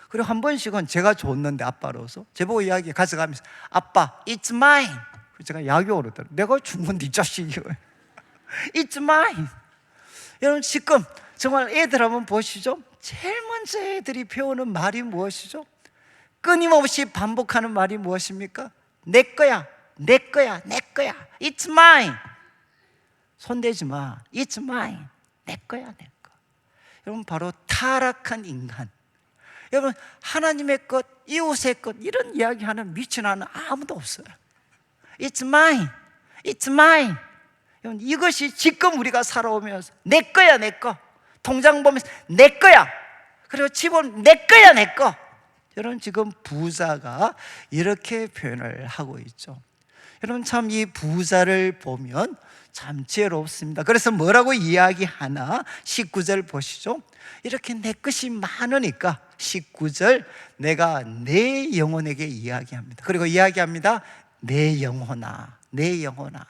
그리고 한 번씩은 제가 줬는데 아빠로서 제보고 이야기 가져가면서 아빠 It's mine. 제가 야교로 들어, 내가 준 건데 이 자식이 It's mine. 여러분 지금 정말 애들 한번 보시죠. 제일 먼저 애들이 배우는 말이 무엇이죠? 끊임없이 반복하는 말이 무엇입니까? 내 거야, 내 거야, 내 거야. It's mine. 손대지 마. It's mine. 내 거야, 내 거. 여러분 바로 타락한 인간. 여러분 하나님의 것, 이웃의 것 이런 이야기하는 미친 아는 아무도 없어요. It's mine. It's mine. 여러분 이것이 지금 우리가 살아오면서 내 거야, 내 거. 통장 보면서 내 거야. 그리고 집은 내 거야, 내 거. 여러분 지금 부자가 이렇게 표현을 하고 있죠. 여러분 참 이 부자를 보면 참 지혜롭습니다. 그래서 뭐라고 이야기하나? 19절 보시죠. 이렇게 내 것이 많으니까 19절 내가 내 영혼에게 이야기합니다. 그리고 이야기합니다. 내 영혼아, 내 영혼아,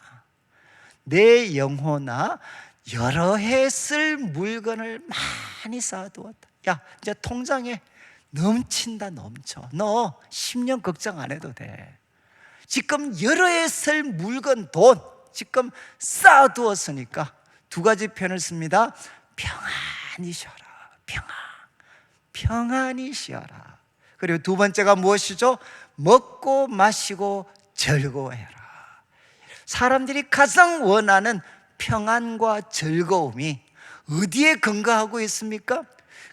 내 영혼아, 여러 해 쓸 물건을 많이 쌓아두었다. 야, 이제 통장에 넘친다, 넘쳐. 너 10년 걱정 안 해도 돼. 지금 여러 해 쓸 물건, 돈 지금 쌓아두었으니까 두 가지 표현을 씁니다. 평안히 쉬어라. 평안히 쉬어라. 그리고 두 번째가 무엇이죠? 먹고 마시고 즐거워해라. 사람들이 가장 원하는 평안과 즐거움이 어디에 근거하고 있습니까?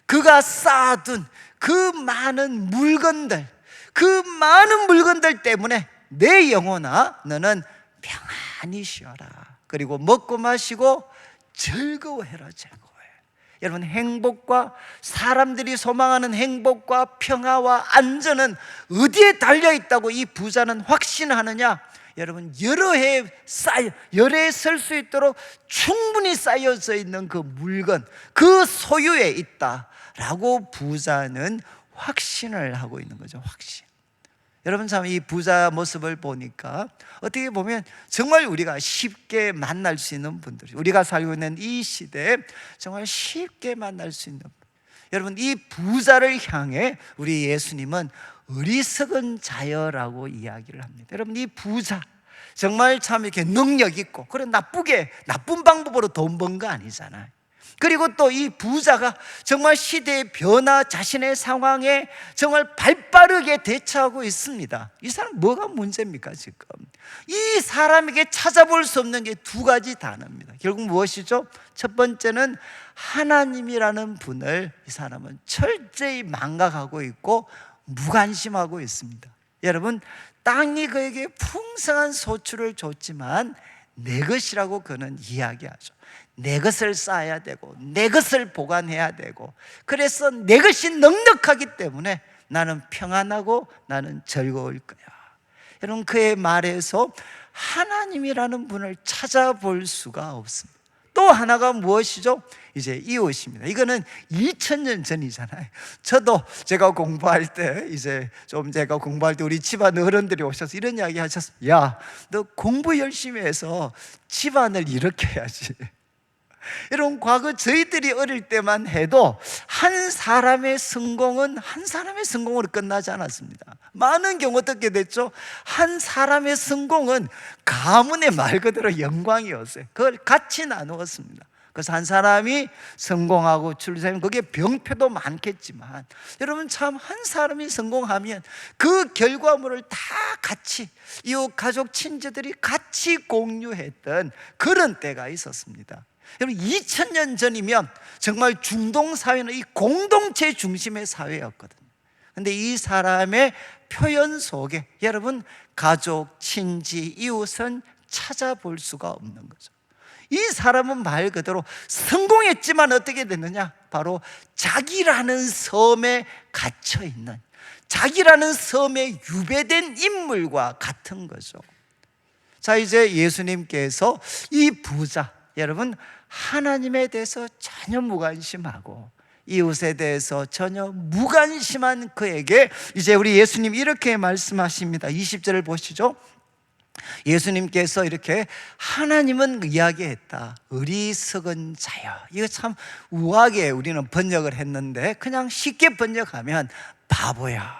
그가 쌓아둔 그 많은 물건들, 그 많은 물건들 때문에 내 영혼아 너는 평안히 쉬어라. 그리고 먹고 마시고 즐거워해라. 즐거워해. 여러분 행복과, 사람들이 소망하는 행복과 평화와 안전은 어디에 달려있다고 이 부자는 확신하느냐? 여러분 여러 해 쓸 수 있도록 충분히 쌓여져 있는 그 물건, 그 소유에 있다라고 부자는 확신을 하고 있는 거죠. 확신. 여러분 참 이 부자 모습을 보니까 어떻게 보면 정말 우리가 쉽게 만날 수 있는 분들, 우리가 살고 있는 이 시대에 정말 쉽게 만날 수 있는 분. 여러분 이 부자를 향해 우리 예수님은 어리석은 자여라고 이야기를 합니다. 여러분 이 부자 정말 참 이렇게 능력 있고, 그래 나쁜 방법으로 돈 번 거 아니잖아요. 그리고 또 이 부자가 정말 시대의 변화, 자신의 상황에 정말 발빠르게 대처하고 있습니다. 이 사람 뭐가 문제입니까 지금? 이 사람에게 찾아볼 수 없는 게 두 가지 단어입니다. 결국 무엇이죠? 첫 번째는 하나님이라는 분을 이 사람은 철저히 망각하고 있고 무관심하고 있습니다. 여러분 땅이 그에게 풍성한 소출을 줬지만 내 것이라고 그는 이야기하죠. 내 것을 쌓아야 되고 내 것을 보관해야 되고, 그래서 내 것이 넉넉하기 때문에 나는 평안하고 나는 즐거울 거야. 여러분 그의 말에서 하나님이라는 분을 찾아볼 수가 없습니다. 또 하나가 무엇이죠? 이제 이웃입니다. 이거는 2000년 전이잖아요. 저도 제가 공부할 때 우리 집안 어른들이 오셔서 이런 이야기 하셨어요. 야, 너 공부 열심히 해서 집안을 일으켜야지. 여러분 과거 저희들이 어릴 때만 해도 한 사람의 성공으로 끝나지 않았습니다. 많은 경우 어떻게 됐죠? 한 사람의 성공은 가문의 말 그대로 영광이었어요. 그걸 같이 나누었습니다. 그래서 한 사람이 성공하고 출세하면 그게 병폐도 많겠지만, 여러분 참 한 사람이 성공하면 그 결과물을 다 같이 이웃 가족 친지들이 같이 공유했던 그런 때가 있었습니다. 여러분 2000년 전이면 정말 중동 사회는 이 공동체 중심의 사회였거든요. 그런데 이 사람의 표현 속에 여러분 가족, 친지, 이웃은 찾아볼 수가 없는 거죠. 이 사람은 말 그대로 성공했지만 어떻게 됐느냐? 바로 자기라는 섬에 갇혀 있는, 자기라는 섬에 유배된 인물과 같은 거죠. 자, 이제 예수님께서 이 부자, 여러분, 하나님에 대해서 전혀 무관심하고 이웃에 대해서 전혀 무관심한 그에게 이제 우리 예수님 이렇게 말씀하십니다. 20절을 보시죠. 예수님께서 이렇게 하나님은 이야기했다. 어리석은 자여. 이거 참 우아하게 우리는 번역을 했는데 그냥 쉽게 번역하면 바보야,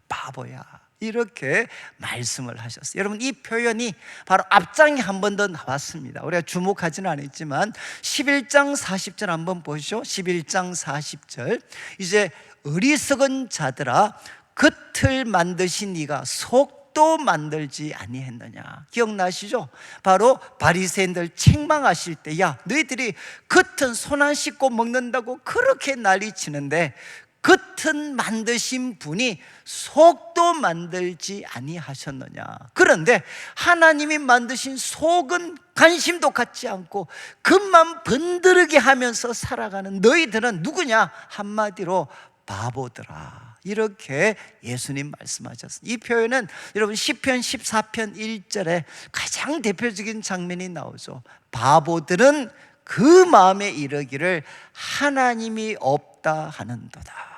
바보야, 이렇게 말씀을 하셨어요. 여러분, 이 표현이 바로 앞장에 한 번 더 나왔습니다. 우리가 주목하지는 않았지만 11장 40절 한번 보시죠. 11장 40절. 이제 어리석은 자들아, 겉을 만드신 이가 속도 만들지 아니했느냐. 기억나시죠? 바로 바리새인들 책망하실 때, 야, 너희들이 겉은 손 안 씻고 먹는다고 그렇게 난리치는데 겉은 만드신 분이 속도 만들지 아니하셨느냐. 그런데 하나님이 만드신 속은 관심도 갖지 않고 겉만 번드르게 하면서 살아가는 너희들은 누구냐? 한마디로 바보들아. 이렇게 예수님 말씀하셨습니다. 이 표현은 여러분 시편 14편 1절에 가장 대표적인 장면이 나오죠. 바보들은 그 마음에 이르기를 하나님이 없다 하는도다.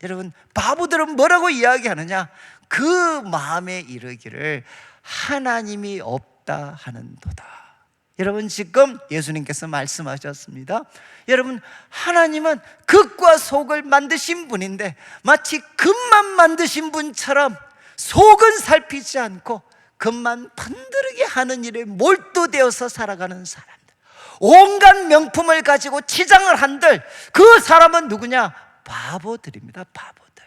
여러분, 바보들은 뭐라고 이야기하느냐? 그 마음에 이르기를 하나님이 없다 하는도다. 여러분, 지금 예수님께서 말씀하셨습니다. 여러분, 하나님은 겉과 속을 만드신 분인데 마치 겉만 만드신 분처럼 속은 살피지 않고 겉만 번드르게 하는 일에 몰두되어서 살아가는 사람들, 온갖 명품을 가지고 치장을 한들 그 사람은 누구냐? 바보들입니다. 바보들.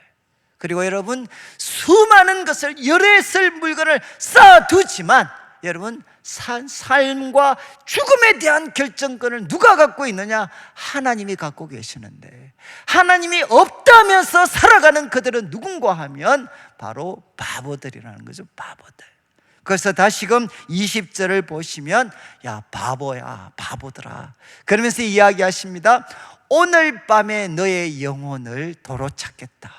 그리고 여러분, 수많은 것을 열에 쓸 물건을 쌓아두지만 여러분, 삶과 죽음에 대한 결정권을 누가 갖고 있느냐? 하나님이 갖고 계시는데 하나님이 없다면서 살아가는 그들은 누군가 하면 바로 바보들이라는 거죠. 바보들. 그래서 다시금 20절을 보시면 야, 바보야, 바보들아, 그러면서 이야기하십니다. 오늘 밤에 너의 영혼을 도로 찾겠다.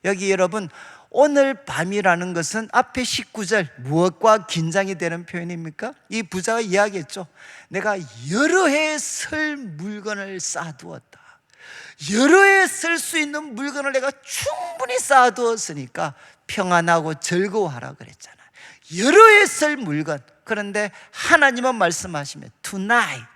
여기 여러분, 오늘 밤이라는 것은 앞에 19절 무엇과 긴장이 되는 표현입니까? 이 부자가 이야기했죠. 내가 여러 해 쓸 물건을 쌓아두었다. 여러 해 쓸 수 있는 물건을 내가 충분히 쌓아두었으니까 평안하고 즐거워하라 그랬잖아요. 여러 해 쓸 물건. 그런데 하나님은 말씀하시면 tonight,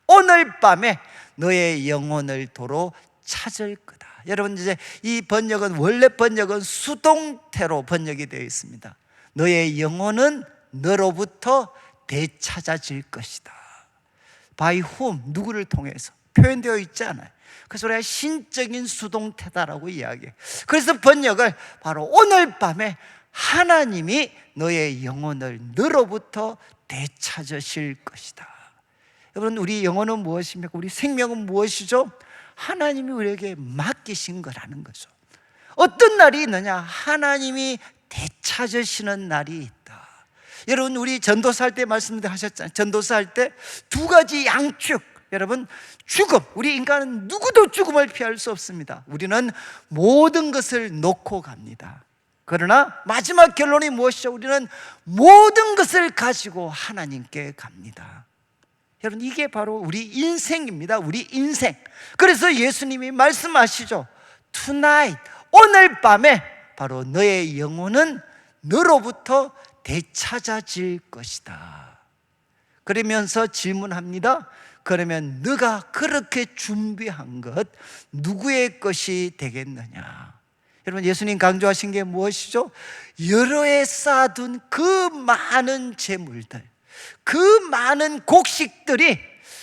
오늘 밤에 너의 영혼을 도로 찾을 거다. 여러분, 이제 이 번역은, 원래 번역은 수동태로 번역이 되어 있습니다. 너의 영혼은 너로부터 되찾아질 것이다. By whom, 누구를 통해서 표현되어 있지 않아요. 그래서 우리가 신적인 수동태다라고 이야기해요. 그래서 번역을 바로 오늘 밤에 하나님이 너의 영혼을 너로부터 되찾으실 것이다. 여러분, 우리 영혼은 무엇입니까? 우리 생명은 무엇이죠? 하나님이 우리에게 맡기신 거라는 거죠. 어떤 날이 있느냐? 하나님이 되찾으시는 날이 있다. 여러분, 우리 전도사 할 때 말씀하셨잖아요. 전도사 할 때 두 가지 양축. 여러분, 죽음, 우리 인간은 누구도 죽음을 피할 수 없습니다. 우리는 모든 것을 놓고 갑니다. 그러나 마지막 결론이 무엇이죠? 우리는 모든 것을 가지고 하나님께 갑니다. 여러분, 이게 바로 우리 인생입니다. 우리 인생. 그래서 예수님이 말씀하시죠. Tonight, 오늘 밤에 바로 너의 영혼은 너로부터 되찾아질 것이다. 그러면서 질문합니다. 그러면 너가 그렇게 준비한 것 누구의 것이 되겠느냐? 여러분, 예수님 강조하신 게 무엇이죠? 여러 해 쌓아둔 그 많은 재물들, 그 많은 곡식들이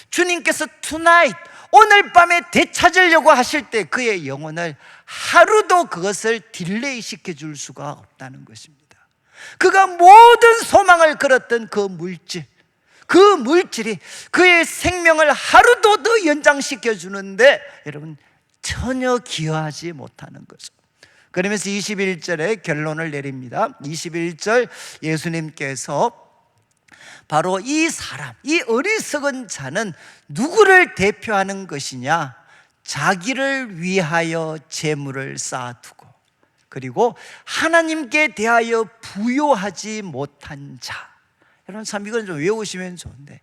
주님께서 tonight, 오늘 밤에 되찾으려고 하실 때 그의 영혼을 하루도 그것을 딜레이 시켜줄 수가 없다는 것입니다. 그가 모든 소망을 걸었던 그 물질, 그 물질이 그의 생명을 하루도 더 연장시켜 주는데 여러분, 전혀 기여하지 못하는 거죠. 그러면서 21절에 결론을 내립니다. 21절 예수님께서 바로 이 사람, 이 어리석은 자는 누구를 대표하는 것이냐? 자기를 위하여 재물을 쌓아두고, 그리고 하나님께 대하여 부요하지 못한 자. 여러분 참 이건 좀 외우시면 좋은데,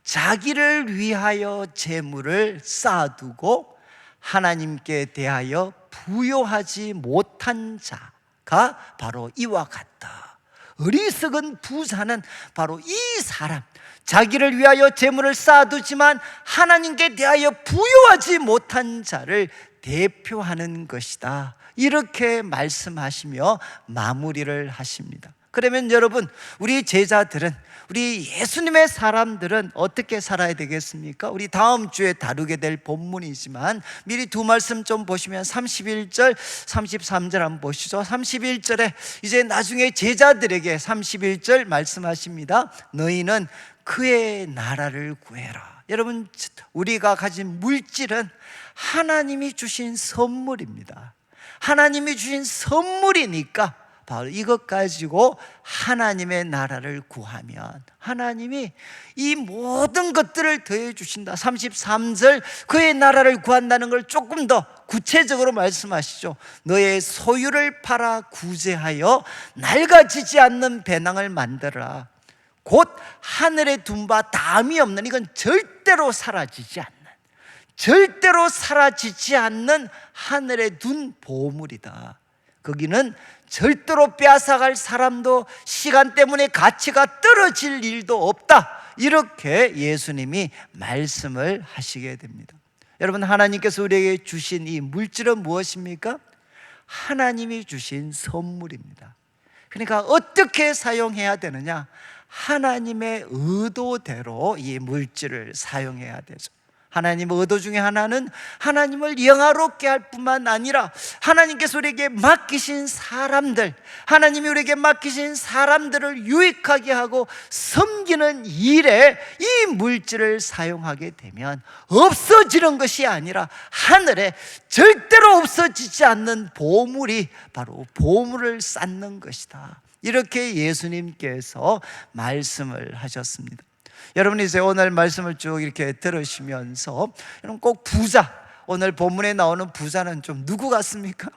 자기를 위하여 재물을 쌓아두고 하나님께 대하여 부요하지 못한 자가 바로 이와 같다. 어리석은 부자는 바로 이 사람, 자기를 위하여 재물을 쌓아두지만 하나님께 대하여 부요하지 못한 자를 대표하는 것이다. 이렇게 말씀하시며 마무리를 하십니다. 그러면 여러분, 우리 제자들은, 우리 예수님의 사람들은 어떻게 살아야 되겠습니까? 우리 다음 주에 다루게 될 본문이지만 미리 두 말씀 좀 보시면 31절, 33절 한번 보시죠. 31절에 이제 나중에 제자들에게 31절 말씀하십니다. 너희는 그의 나라를 구해라. 여러분, 우리가 가진 물질은 하나님이 주신 선물입니다. 하나님이 주신 선물이니까 바로 이것 가지고 하나님의 나라를 구하면 하나님이 이 모든 것들을 더해 주신다. 33절, 그의 나라를 구한다는 걸 조금 더 구체적으로 말씀하시죠. 너의 소유를 팔아 구제하여 낡아지지 않는 배낭을 만들어라. 곧 하늘에 둔 바 담이 없는, 이건 절대로 사라지지 않는, 절대로 사라지지 않는 하늘에 둔 보물이다. 거기는 절대로 빼앗아갈 사람도, 시간 때문에 가치가 떨어질 일도 없다. 이렇게 예수님이 말씀을 하시게 됩니다. 여러분, 하나님께서 우리에게 주신 이 물질은 무엇입니까? 하나님이 주신 선물입니다. 그러니까 어떻게 사용해야 되느냐? 하나님의 의도대로 이 물질을 사용해야 되죠. 하나님의 의도 중에 하나는 하나님을 영화롭게 할 뿐만 아니라 하나님께서 우리에게 맡기신 사람들, 하나님이 우리에게 맡기신 사람들을 유익하게 하고 섬기는 일에 이 물질을 사용하게 되면 없어지는 것이 아니라 하늘에 절대로 없어지지 않는 보물이 바로 보물을 쌓는 것이다. 이렇게 예수님께서 말씀을 하셨습니다. 여러분, 이제 오늘 말씀을 쭉 이렇게 들으시면서 여러분 꼭 부자, 오늘 본문에 나오는 부자는 좀 누구 같습니까?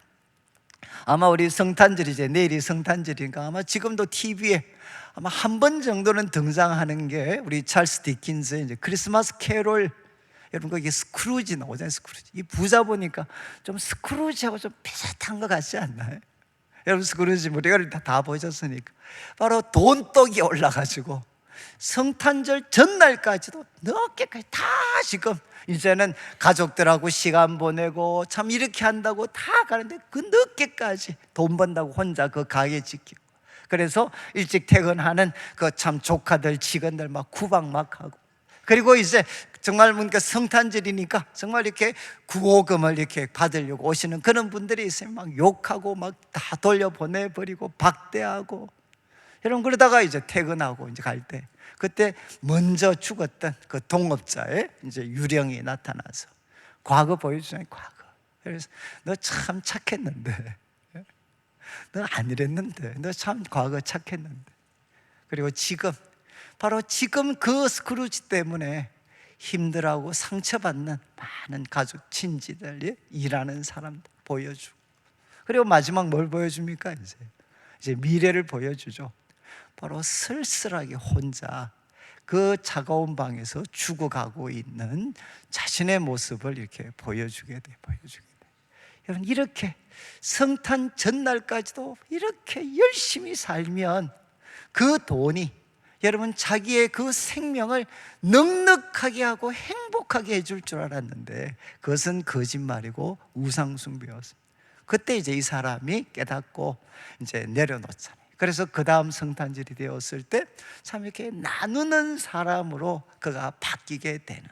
아마 우리 성탄절이제, 내일이 성탄절이니까 아마 지금도 TV에 아마 한 번 정도는 등장하는 게 우리 찰스 디킨스의 이제 크리스마스 캐롤. 여러분 거기 스크루지 나오잖아요. 스크루지. 이 부자 보니까 좀 스크루지하고 좀 비슷한 것 같지 않나요? 여러분 스크루지 우리가 다 보셨으니까 바로 돈독이 올라가지고 성탄절 전날까지도 늦게까지 다 지금 이제는 가족들하고 시간 보내고 참 이렇게 한다고 다 가는데 그 늦게까지 돈 번다고 혼자 그 가게 지키고, 그래서 일찍 퇴근하는 그 참 조카들 직원들 막 구박 막 하고, 그리고 이제 정말 뭔가 성탄절이니까 정말 이렇게 구호금을 이렇게 받으려고 오시는 그런 분들이 있으면 막 욕하고 막 다 돌려보내버리고 박대하고, 여러분 그러다가 이제 퇴근하고 이제 갈 때 그때 먼저 죽었던 그 동업자의 이제 유령이 나타나서 과거 보여주잖아요. 과거. 그래서 너 참 착했는데, 너 안 이랬는데, 너 참 과거 착했는데. 그리고 지금 바로 지금 그 스크루지 때문에 힘들어하고 상처받는 많은 가족 친지들이 일하는 사람들 보여주고, 그리고 마지막 뭘 보여줍니까? 이제 미래를 보여주죠. 바로 쓸쓸하게 혼자 그 차가운 방에서 죽어가고 있는 자신의 모습을 이렇게 보여주게 돼. 여러분 이렇게 성탄 전날까지도 이렇게 열심히 살면 그 돈이 여러분 자기의 그 생명을 넉넉하게 하고 행복하게 해줄 줄 알았는데 그것은 거짓말이고 우상숭배였습니다. 그때 이제 이 사람이 깨닫고 이제 내려놓잖아요. 그래서 그 다음 성탄절이 되었을 때 참 이렇게 나누는 사람으로 그가 바뀌게 되는,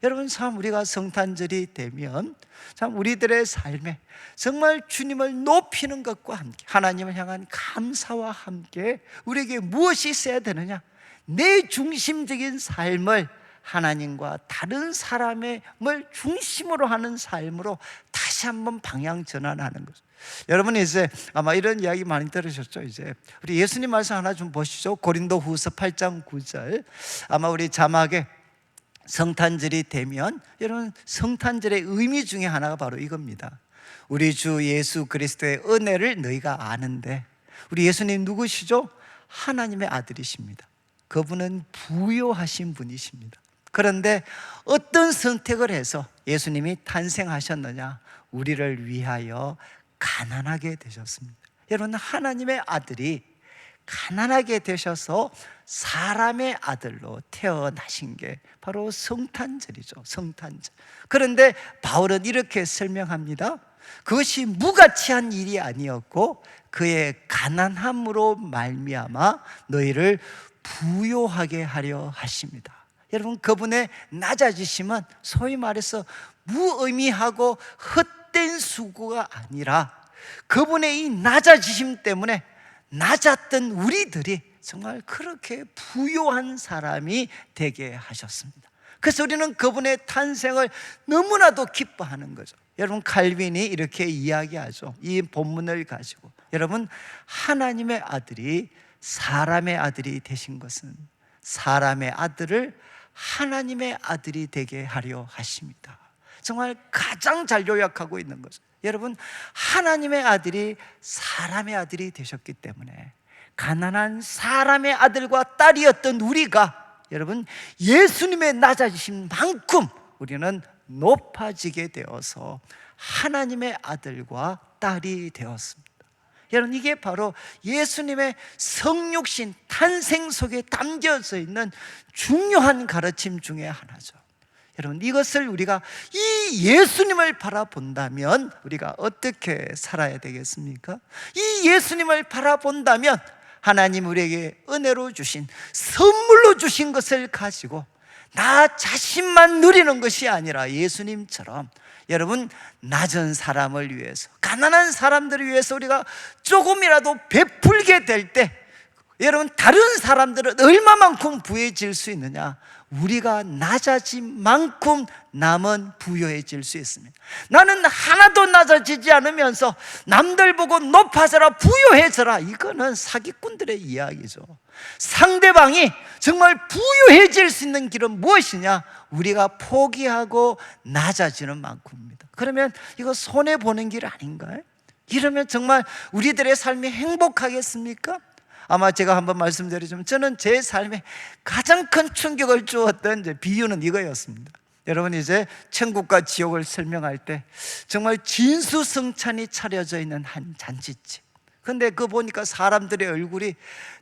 여러분 참 우리가 성탄절이 되면 참 우리들의 삶에 정말 주님을 높이는 것과 함께 하나님을 향한 감사와 함께 우리에게 무엇이 있어야 되느냐? 내 중심적인 삶을 하나님과 다른 사람을 중심으로 하는 삶으로 다시 한번 방향 전환하는 것. 여러분 이제 아마 이런 이야기 많이 들으셨죠? 이제 우리 예수님 말씀 하나 좀 보시죠. 고린도후서 8장 9절. 아마 우리 자막에 성탄절이 되면 여러분 성탄절의 의미 중에 하나가 바로 이겁니다. 우리 주 예수 그리스도의 은혜를 너희가 아는데, 우리 예수님 누구시죠? 하나님의 아들이십니다. 그분은 부요하신 분이십니다. 그런데 어떤 선택을 해서 예수님이 탄생하셨느냐? 우리를 위하여 가난하게 되셨습니다. 여러분, 하나님의 아들이 가난하게 되셔서 사람의 아들로 태어나신 게 바로 성탄절이죠. 성탄절. 그런데 바울은 이렇게 설명합니다. 그것이 무가치한 일이 아니었고 그의 가난함으로 말미암아 너희를 부요하게 하려 하십니다. 여러분, 그분의 낮아지심은 소위 말해서 무의미하고 헛된 수고가 아니라 그분의 이 낮아지심 때문에 낮았던 우리들이 정말 그렇게 부요한 사람이 되게 하셨습니다. 그래서 우리는 그분의 탄생을 너무나도 기뻐하는 거죠. 여러분, 칼빈이 이렇게 이야기하죠. 이 본문을 가지고, 여러분, 하나님의 아들이 사람의 아들이 되신 것은 사람의 아들을 하나님의 아들이 되게 하려 하십니다. 정말 가장 잘 요약하고 있는 거죠. 여러분, 하나님의 아들이 사람의 아들이 되셨기 때문에 가난한 사람의 아들과 딸이었던 우리가, 여러분, 예수님의 낮아지신 만큼 우리는 높아지게 되어서 하나님의 아들과 딸이 되었습니다. 여러분, 이게 바로 예수님의 성육신 탄생 속에 담겨져 있는 중요한 가르침 중에 하나죠. 여러분, 이것을 우리가 이 예수님을 바라본다면 우리가 어떻게 살아야 되겠습니까? 이 예수님을 바라본다면 하나님 우리에게 은혜로 주신, 선물로 주신 것을 가지고 나 자신만 누리는 것이 아니라 예수님처럼, 여러분, 낮은 사람을 위해서, 가난한 사람들을 위해서 우리가 조금이라도 베풀게 될 때, 여러분, 다른 사람들은 얼마만큼 부유해질 수 있느냐? 우리가 낮아진 만큼 남은 부유해질 수 있습니다. 나는 하나도 낮아지지 않으면서 남들 보고 높아져라, 부유해져라, 이거는 사기꾼들의 이야기죠. 상대방이 정말 부유해질 수 있는 길은 무엇이냐? 우리가 포기하고 낮아지는 만큼입니다. 그러면 이거 손해보는 길 아닌가요? 이러면 정말 우리들의 삶이 행복하겠습니까? 아마 제가 한번 말씀드리자면, 저는 제 삶에 가장 큰 충격을 주었던 비유는 이거였습니다. 여러분, 이제 천국과 지옥을 설명할 때 정말 진수성찬이 차려져 있는 한 잔치집, 근데 그거 보니까 사람들의 얼굴이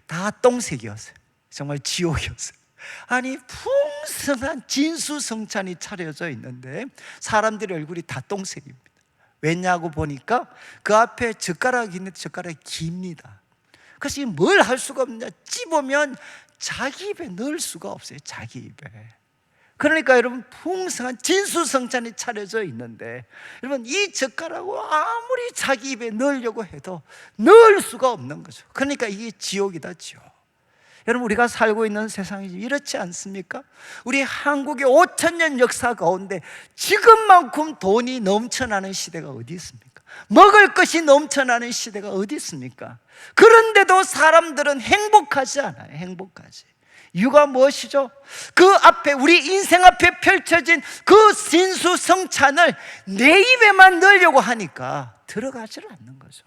다 똥색이었어요. 정말 지옥이었어요. 아니, 풍성한 진수성찬이 차려져 있는데 사람들의 얼굴이 다 똥색입니다. 왜냐고 보니까 그 앞에 젓가락이 있는데 젓가락이 깁니다. 그래서 뭘 할 수가 없냐? 찝으면 자기 입에 넣을 수가 없어요. 자기 입에. 그러니까 여러분, 풍성한 진수성찬이 차려져 있는데, 여러분, 이 젓가락으로 아무리 자기 입에 넣으려고 해도 넣을 수가 없는 거죠. 그러니까 이게 지옥이다, 지옥. 여러분, 우리가 살고 있는 세상이 이렇지 않습니까? 우리 한국의 5,000년 역사 가운데 지금만큼 돈이 넘쳐나는 시대가 어디 있습니까? 먹을 것이 넘쳐나는 시대가 어디 있습니까? 그런데도 사람들은 행복하지 않아요. 행복하지. 이유가 무엇이죠? 그 앞에, 우리 인생 앞에 펼쳐진 그 진수성찬을 내 입에만 넣으려고 하니까 들어가지를 않는 거죠.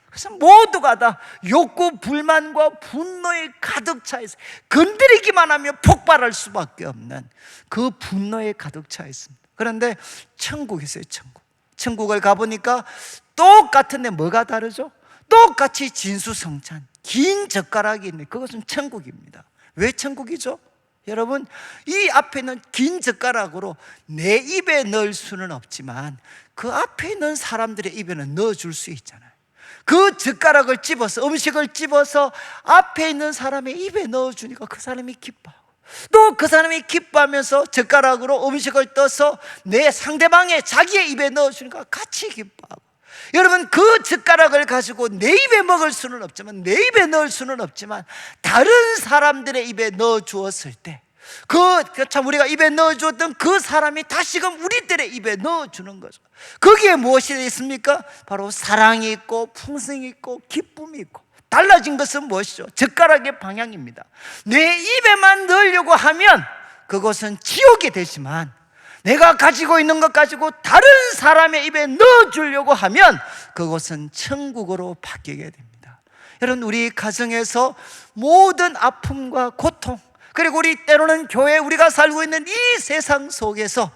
그래서 모두가 다 욕구, 불만과 분노에 가득 차 있어요. 건드리기만 하면 폭발할 수밖에 없는 그 분노에 가득 차 있습니다. 그런데 천국이 있어요. 천국을 가보니까 똑같은데 뭐가 다르죠? 똑같이 진수성찬, 긴 젓가락이 있는, 그것은 천국입니다. 왜 천국이죠? 여러분, 이 앞에 있는 긴 젓가락으로 내 입에 넣을 수는 없지만 그 앞에 있는 사람들의 입에는 넣어줄 수 있잖아요. 그 젓가락을 집어서, 음식을 집어서 앞에 있는 사람의 입에 넣어주니까 그 사람이 기뻐하고, 또 그 사람이 기뻐하면서 젓가락으로 음식을 떠서 내 상대방의 자기의 입에 넣어주니까 같이 기뻐하고. 여러분, 그 젓가락을 가지고 내 입에 먹을 수는 없지만, 내 입에 넣을 수는 없지만 다른 사람들의 입에 넣어 주었을 때 참 우리가 입에 넣어 주었던 그 사람이 다시금 우리들의 입에 넣어 주는 거죠. 거기에 무엇이 있습니까? 바로 사랑이 있고 풍성이 있고 기쁨이 있고. 달라진 것은 무엇이죠? 젓가락의 방향입니다. 내 입에만 넣으려고 하면 그것은 지옥이 되지만 내가 가지고 있는 것 가지고 다른 사람의 입에 넣어주려고 하면 그것은 천국으로 바뀌게 됩니다. 여러분, 우리 가정에서 모든 아픔과 고통, 그리고 우리 때로는 교회, 우리가 살고 있는 이 세상 속에서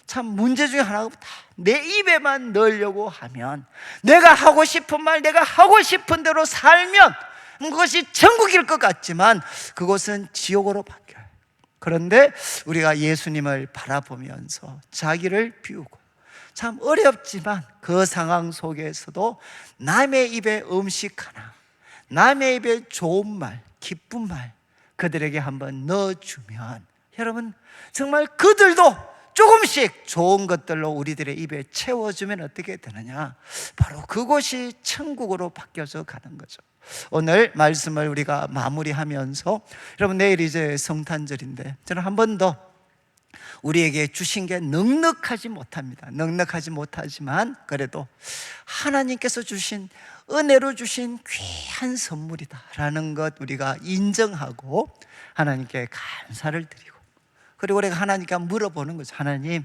참 문제 중에 하나가 내 입에만 넣으려고 하면, 내가 하고 싶은 말, 내가 하고 싶은 대로 살면 그것이 천국일 것 같지만 그것은 지옥으로 바뀌어요. 그런데 우리가 예수님을 바라보면서 자기를 비우고, 참 어렵지만 그 상황 속에서도 남의 입에 음식 하나, 남의 입에 좋은 말, 기쁜 말 그들에게 한번 넣어주면, 여러분, 정말 그들도 조금씩 좋은 것들로 우리들의 입에 채워주면 어떻게 되느냐? 바로 그것이 천국으로 바뀌어져 가는 거죠. 오늘 말씀을 우리가 마무리하면서, 여러분, 내일 이제 성탄절인데 저는 한 번 더 우리에게 주신 게 넉넉하지 못합니다. 넉넉하지 못하지만 그래도 하나님께서 주신, 은혜로 주신 귀한 선물이다라는 것 우리가 인정하고 하나님께 감사를 드리고, 그리고 우리가 하나님께 물어보는 거죠. 하나님,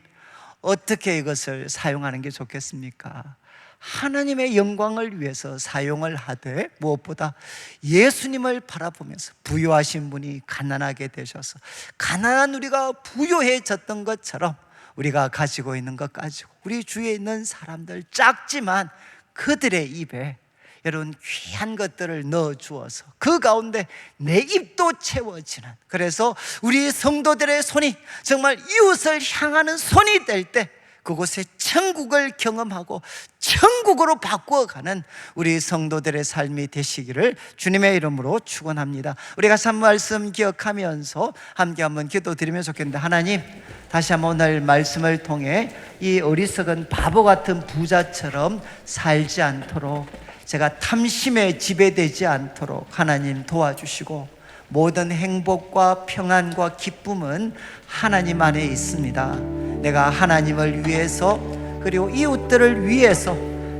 어떻게 이것을 사용하는 게 좋겠습니까? 하나님의 영광을 위해서 사용을 하되, 무엇보다 예수님을 바라보면서 부유하신 분이 가난하게 되셔서 가난한 우리가 부유해졌던 것처럼 우리가 가지고 있는 것 가지고 우리 주위에 있는 사람들, 작지만 그들의 입에 여러분 귀한 것들을 넣어주어서 그 가운데 내 입도 채워지는, 그래서 우리 성도들의 손이 정말 이웃을 향하는 손이 될 때 그곳에 천국을 경험하고 천국으로 바꾸어가는 우리 성도들의 삶이 되시기를 주님의 이름으로 축원합니다. 우리가 참 말씀 기억하면서 함께 한번 기도드리면 좋겠는데, 하나님, 다시 한번 오늘 말씀을 통해 이 어리석은 바보 같은 부자처럼 살지 않도록, 제가 탐심에 지배되지 않도록 하나님 도와주시고, 모든 행복과 평안과 기쁨은 하나님 안에 있습니다. 내가 하나님을 위해서, 그리고 이웃들을 위해서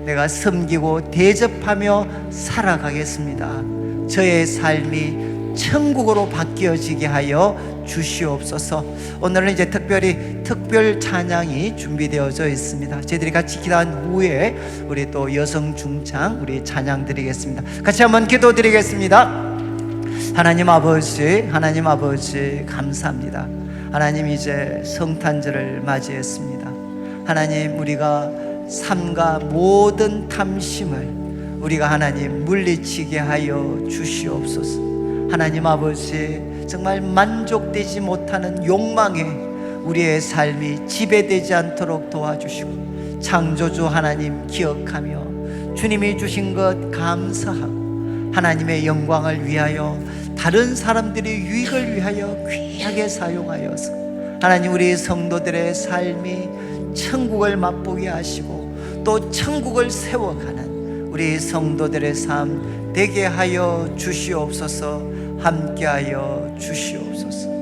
내가 섬기고 대접하며 살아가겠습니다. 저의 삶이 천국으로 바뀌어지게 하여 주시옵소서. 오늘은 이제 특별히 특별 찬양이 준비되어져 있습니다. 저희들이 같이 기도한 후에 우리 또 여성 중창 우리 찬양 드리겠습니다. 같이 한번 기도드리겠습니다. 하나님 아버지, 하나님 아버지, 감사합니다. 하나님, 이제 성탄절을 맞이했습니다. 하나님, 우리가 삶과 모든 탐심을 우리가 하나님 물리치게 하여 주시옵소서. 하나님 아버지, 정말 만족되지 못하는 욕망에 우리의 삶이 지배되지 않도록 도와주시고, 창조주 하나님 기억하며 주님이 주신 것 감사하고 하나님의 영광을 위하여, 다른 사람들의 유익을 위하여 귀하게 사용하여서 하나님, 우리 성도들의 삶이 천국을 맛보게 하시고 또 천국을 세워가는 우리 성도들의 삶 되게 하여 주시옵소서. 함께하여 주시옵소서.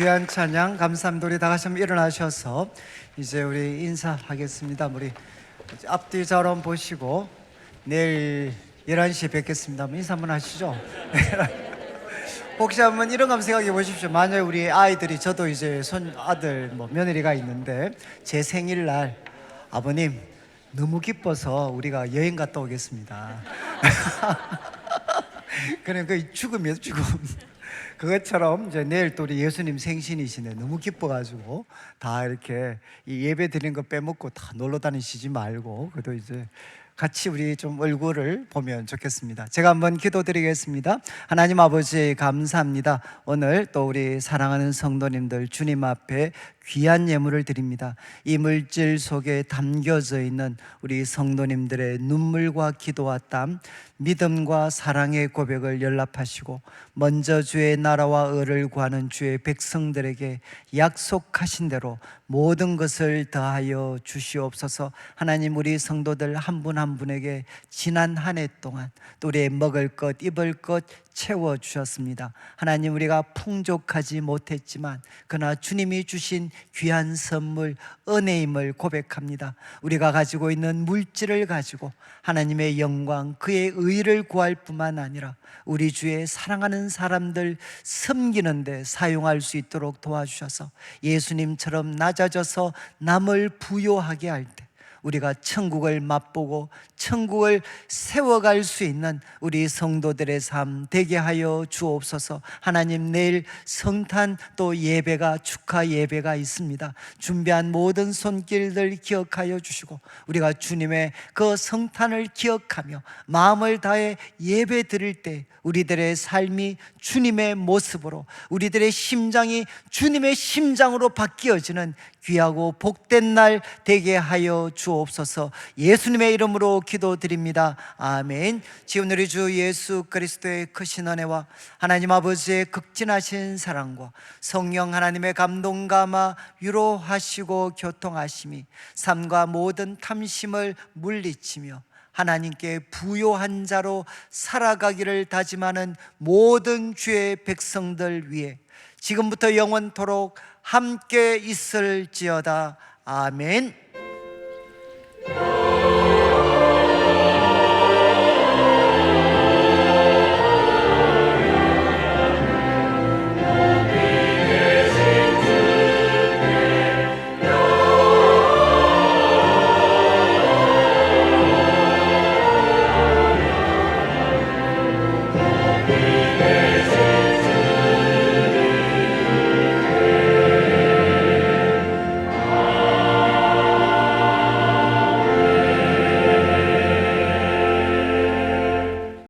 귀한 찬양 감사합니다. 우리 다 같이 한번 일어나셔서 이제 우리 인사하겠습니다. 우리 앞뒤 자로 보시고 내일 11시에 뵙겠습니다. 한번 인사 한번 하시죠. 혹시 한번 이런 거 한번 생각해 보십시오. 만약에 우리 아이들이, 저도 이제 손 아들 며느리가 있는데 제 생일날 아버님 너무 기뻐서 우리가 여행 갔다 오겠습니다. 그냥 그 죽음이에요, 죽음. 그것처럼 이제 내일 또 우리 예수님 생신이시네. 너무 기뻐가지고 다 이렇게 이 예배 드리는 거 빼먹고 다 놀러 다니시지 말고 그래도 이제 같이 우리 좀 얼굴을 보면 좋겠습니다. 제가 한번 기도드리겠습니다. 하나님 아버지 감사합니다. 오늘 또 우리 사랑하는 성도님들 주님 앞에 귀한 예물을 드립니다. 이 물질 속에 담겨져 있는 우리 성도님들의 눈물과 기도와 땀, 믿음과 사랑의 고백을 연락하시고 먼저 주의 나라와 의를 구하는 주의 백성들에게 약속하신 대로 모든 것을 더하여 주시옵소서. 하나님, 우리 성도들 한 분 한 분에게 지난 한 해 동안 또 우리의 먹을 것 입을 것 채워주셨습니다. 하나님, 우리가 풍족하지 못했지만 그러나 주님이 주신 귀한 선물 은혜임을 고백합니다. 우리가 가지고 있는 물질을 가지고 하나님의 영광, 그의 의를 구할 뿐만 아니라 우리 주의 사랑하는 사람들 섬기는 데 사용할 수 있도록 도와주셔서 예수님처럼 낮아져서 남을 부요하게 할 때 우리가 천국을 맛보고 천국을 세워갈 수 있는 우리 성도들의 삶 되게 하여 주옵소서. 하나님, 내일 성탄 또 예배가, 축하 예배가 있습니다. 준비한 모든 손길들 기억하여 주시고 우리가 주님의 그 성탄을 기억하며 마음을 다해 예배 드릴 때 우리들의 삶이 주님의 모습으로, 우리들의 심장이 주님의 심장으로 바뀌어지는 귀하고 복된 날 되게 하여 주옵소서. 예수님의 이름으로 기도드립니다. 아멘. 지금 우리 주 예수 그리스도의 크신 은혜와 하나님 아버지의 극진하신 사랑과 성령 하나님의 감동 감화 위로하시고 교통하심이 삶과 모든 탐심을 물리치며 하나님께 부요한 자로 살아가기를 다짐하는 모든 주의 백성들 위해 지금부터 영원토록 함께 있을지어다. 아멘.